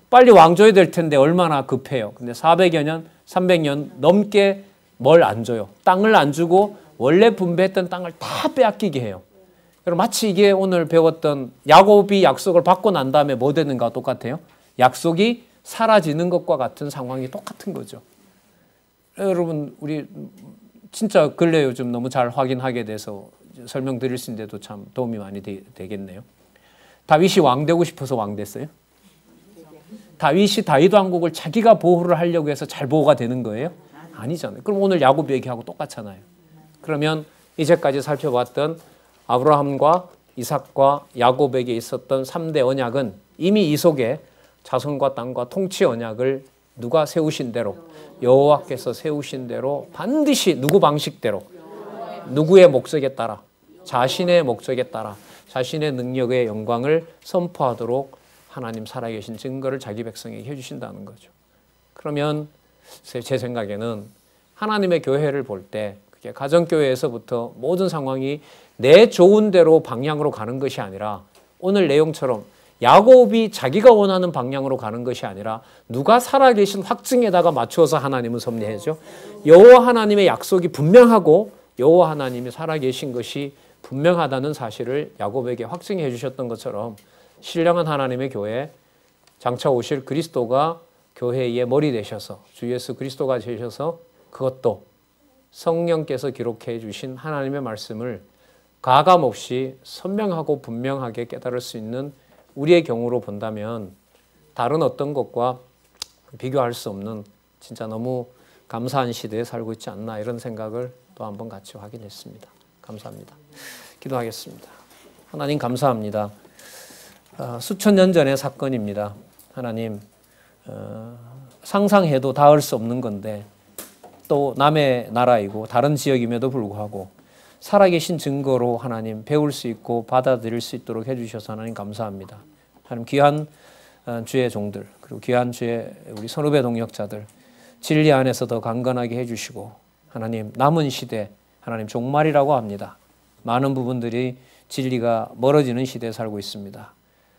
빨리 왕줘야 될 텐데 얼마나 급해요. 근데 400여 년, 300년 넘게 뭘 안 줘요. 땅을 안 주고 원래 분배했던 땅을 다 빼앗기게 해요. 그럼 마치 이게 오늘 배웠던 야곱이 약속을 받고 난 다음에 뭐 되는가 똑같아요. 약속이 사라지는 것과 같은 상황이 똑같은 거죠. 여러분 우리 진짜 근래 요즘 너무 잘 확인하게 돼서 설명드릴 수 있는데도 참 도움이 많이 되겠네요. 다윗이 왕 되고 싶어서 왕 됐어요? 다윗이 다윗 왕국을 자기가 보호를 하려고 해서 잘 보호가 되는 거예요? 아니잖아요. 그럼 오늘 야곱 얘기하고 똑같잖아요. 그러면 이제까지 살펴봤던 아브라함과 이삭과 야곱에게 있었던 3대 언약은 이미 이 속에 자손과 땅과 통치 언약을 누가 세우신 대로, 여호와께서 세우신 대로 반드시 누구 방식대로, 누구의 목적에 따라, 자신의 목적에 따라 자신의 능력의 영광을 선포하도록 하나님 살아계신 증거를 자기 백성에게 해주신다는 거죠. 그러면 제 생각에는 하나님의 교회를 볼 때 그게 가정교회에서부터 모든 상황이 내 좋은 대로 방향으로 가는 것이 아니라 오늘 내용처럼 야곱이 자기가 원하는 방향으로 가는 것이 아니라 누가 살아계신 확증에다가 맞추어서 하나님은 섭리해죠. 여호와 하나님의 약속이 분명하고 여호와 하나님이 살아계신 것이 분명하다는 사실을 야곱에게 확증해 주셨던 것처럼 신령한 하나님의 교회 장차 오실 그리스도가 교회의 머리 되셔서 주 예수 그리스도가 되셔서 그것도 성령께서 기록해 주신 하나님의 말씀을 가감없이 선명하고 분명하게 깨달을 수 있는 우리의 경우로 본다면 다른 어떤 것과 비교할 수 없는 진짜 너무 감사한 시대에 살고 있지 않나 이런 생각을 또 한번 같이 확인했습니다. 감사합니다. 기도하겠습니다. 하나님 감사합니다. 수천 년 전의 사건입니다. 하나님 상상해도 닿을 수 없는 건데 또 남의 나라이고 다른 지역임에도 불구하고 살아계신 증거로 하나님 배울 수 있고 받아들일 수 있도록 해주셔서 하나님 감사합니다. 하나님 귀한 주의 종들 그리고 귀한 주의 우리 선후배 동역자들 진리 안에서 더 강건하게 해주시고 하나님 남은 시대 하나님 종말이라고 합니다. 많은 부분들이 진리가 멀어지는 시대에 살고 있습니다.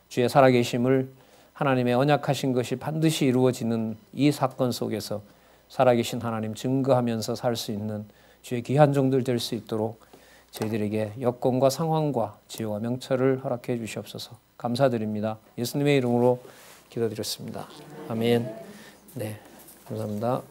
주의 살아계심을 하나님의 언약하신 것이 반드시 이루어지는 이 사건 속에서 살아계신 하나님 증거하면서 살 수 있는 주의 귀한 종들 될 수 있도록 저희들에게 여건과 상황과 지혜와 명철을 허락해 주시옵소서. 감사드립니다. 예수님의 이름으로 기도드렸습니다. 아멘. 네, 감사합니다.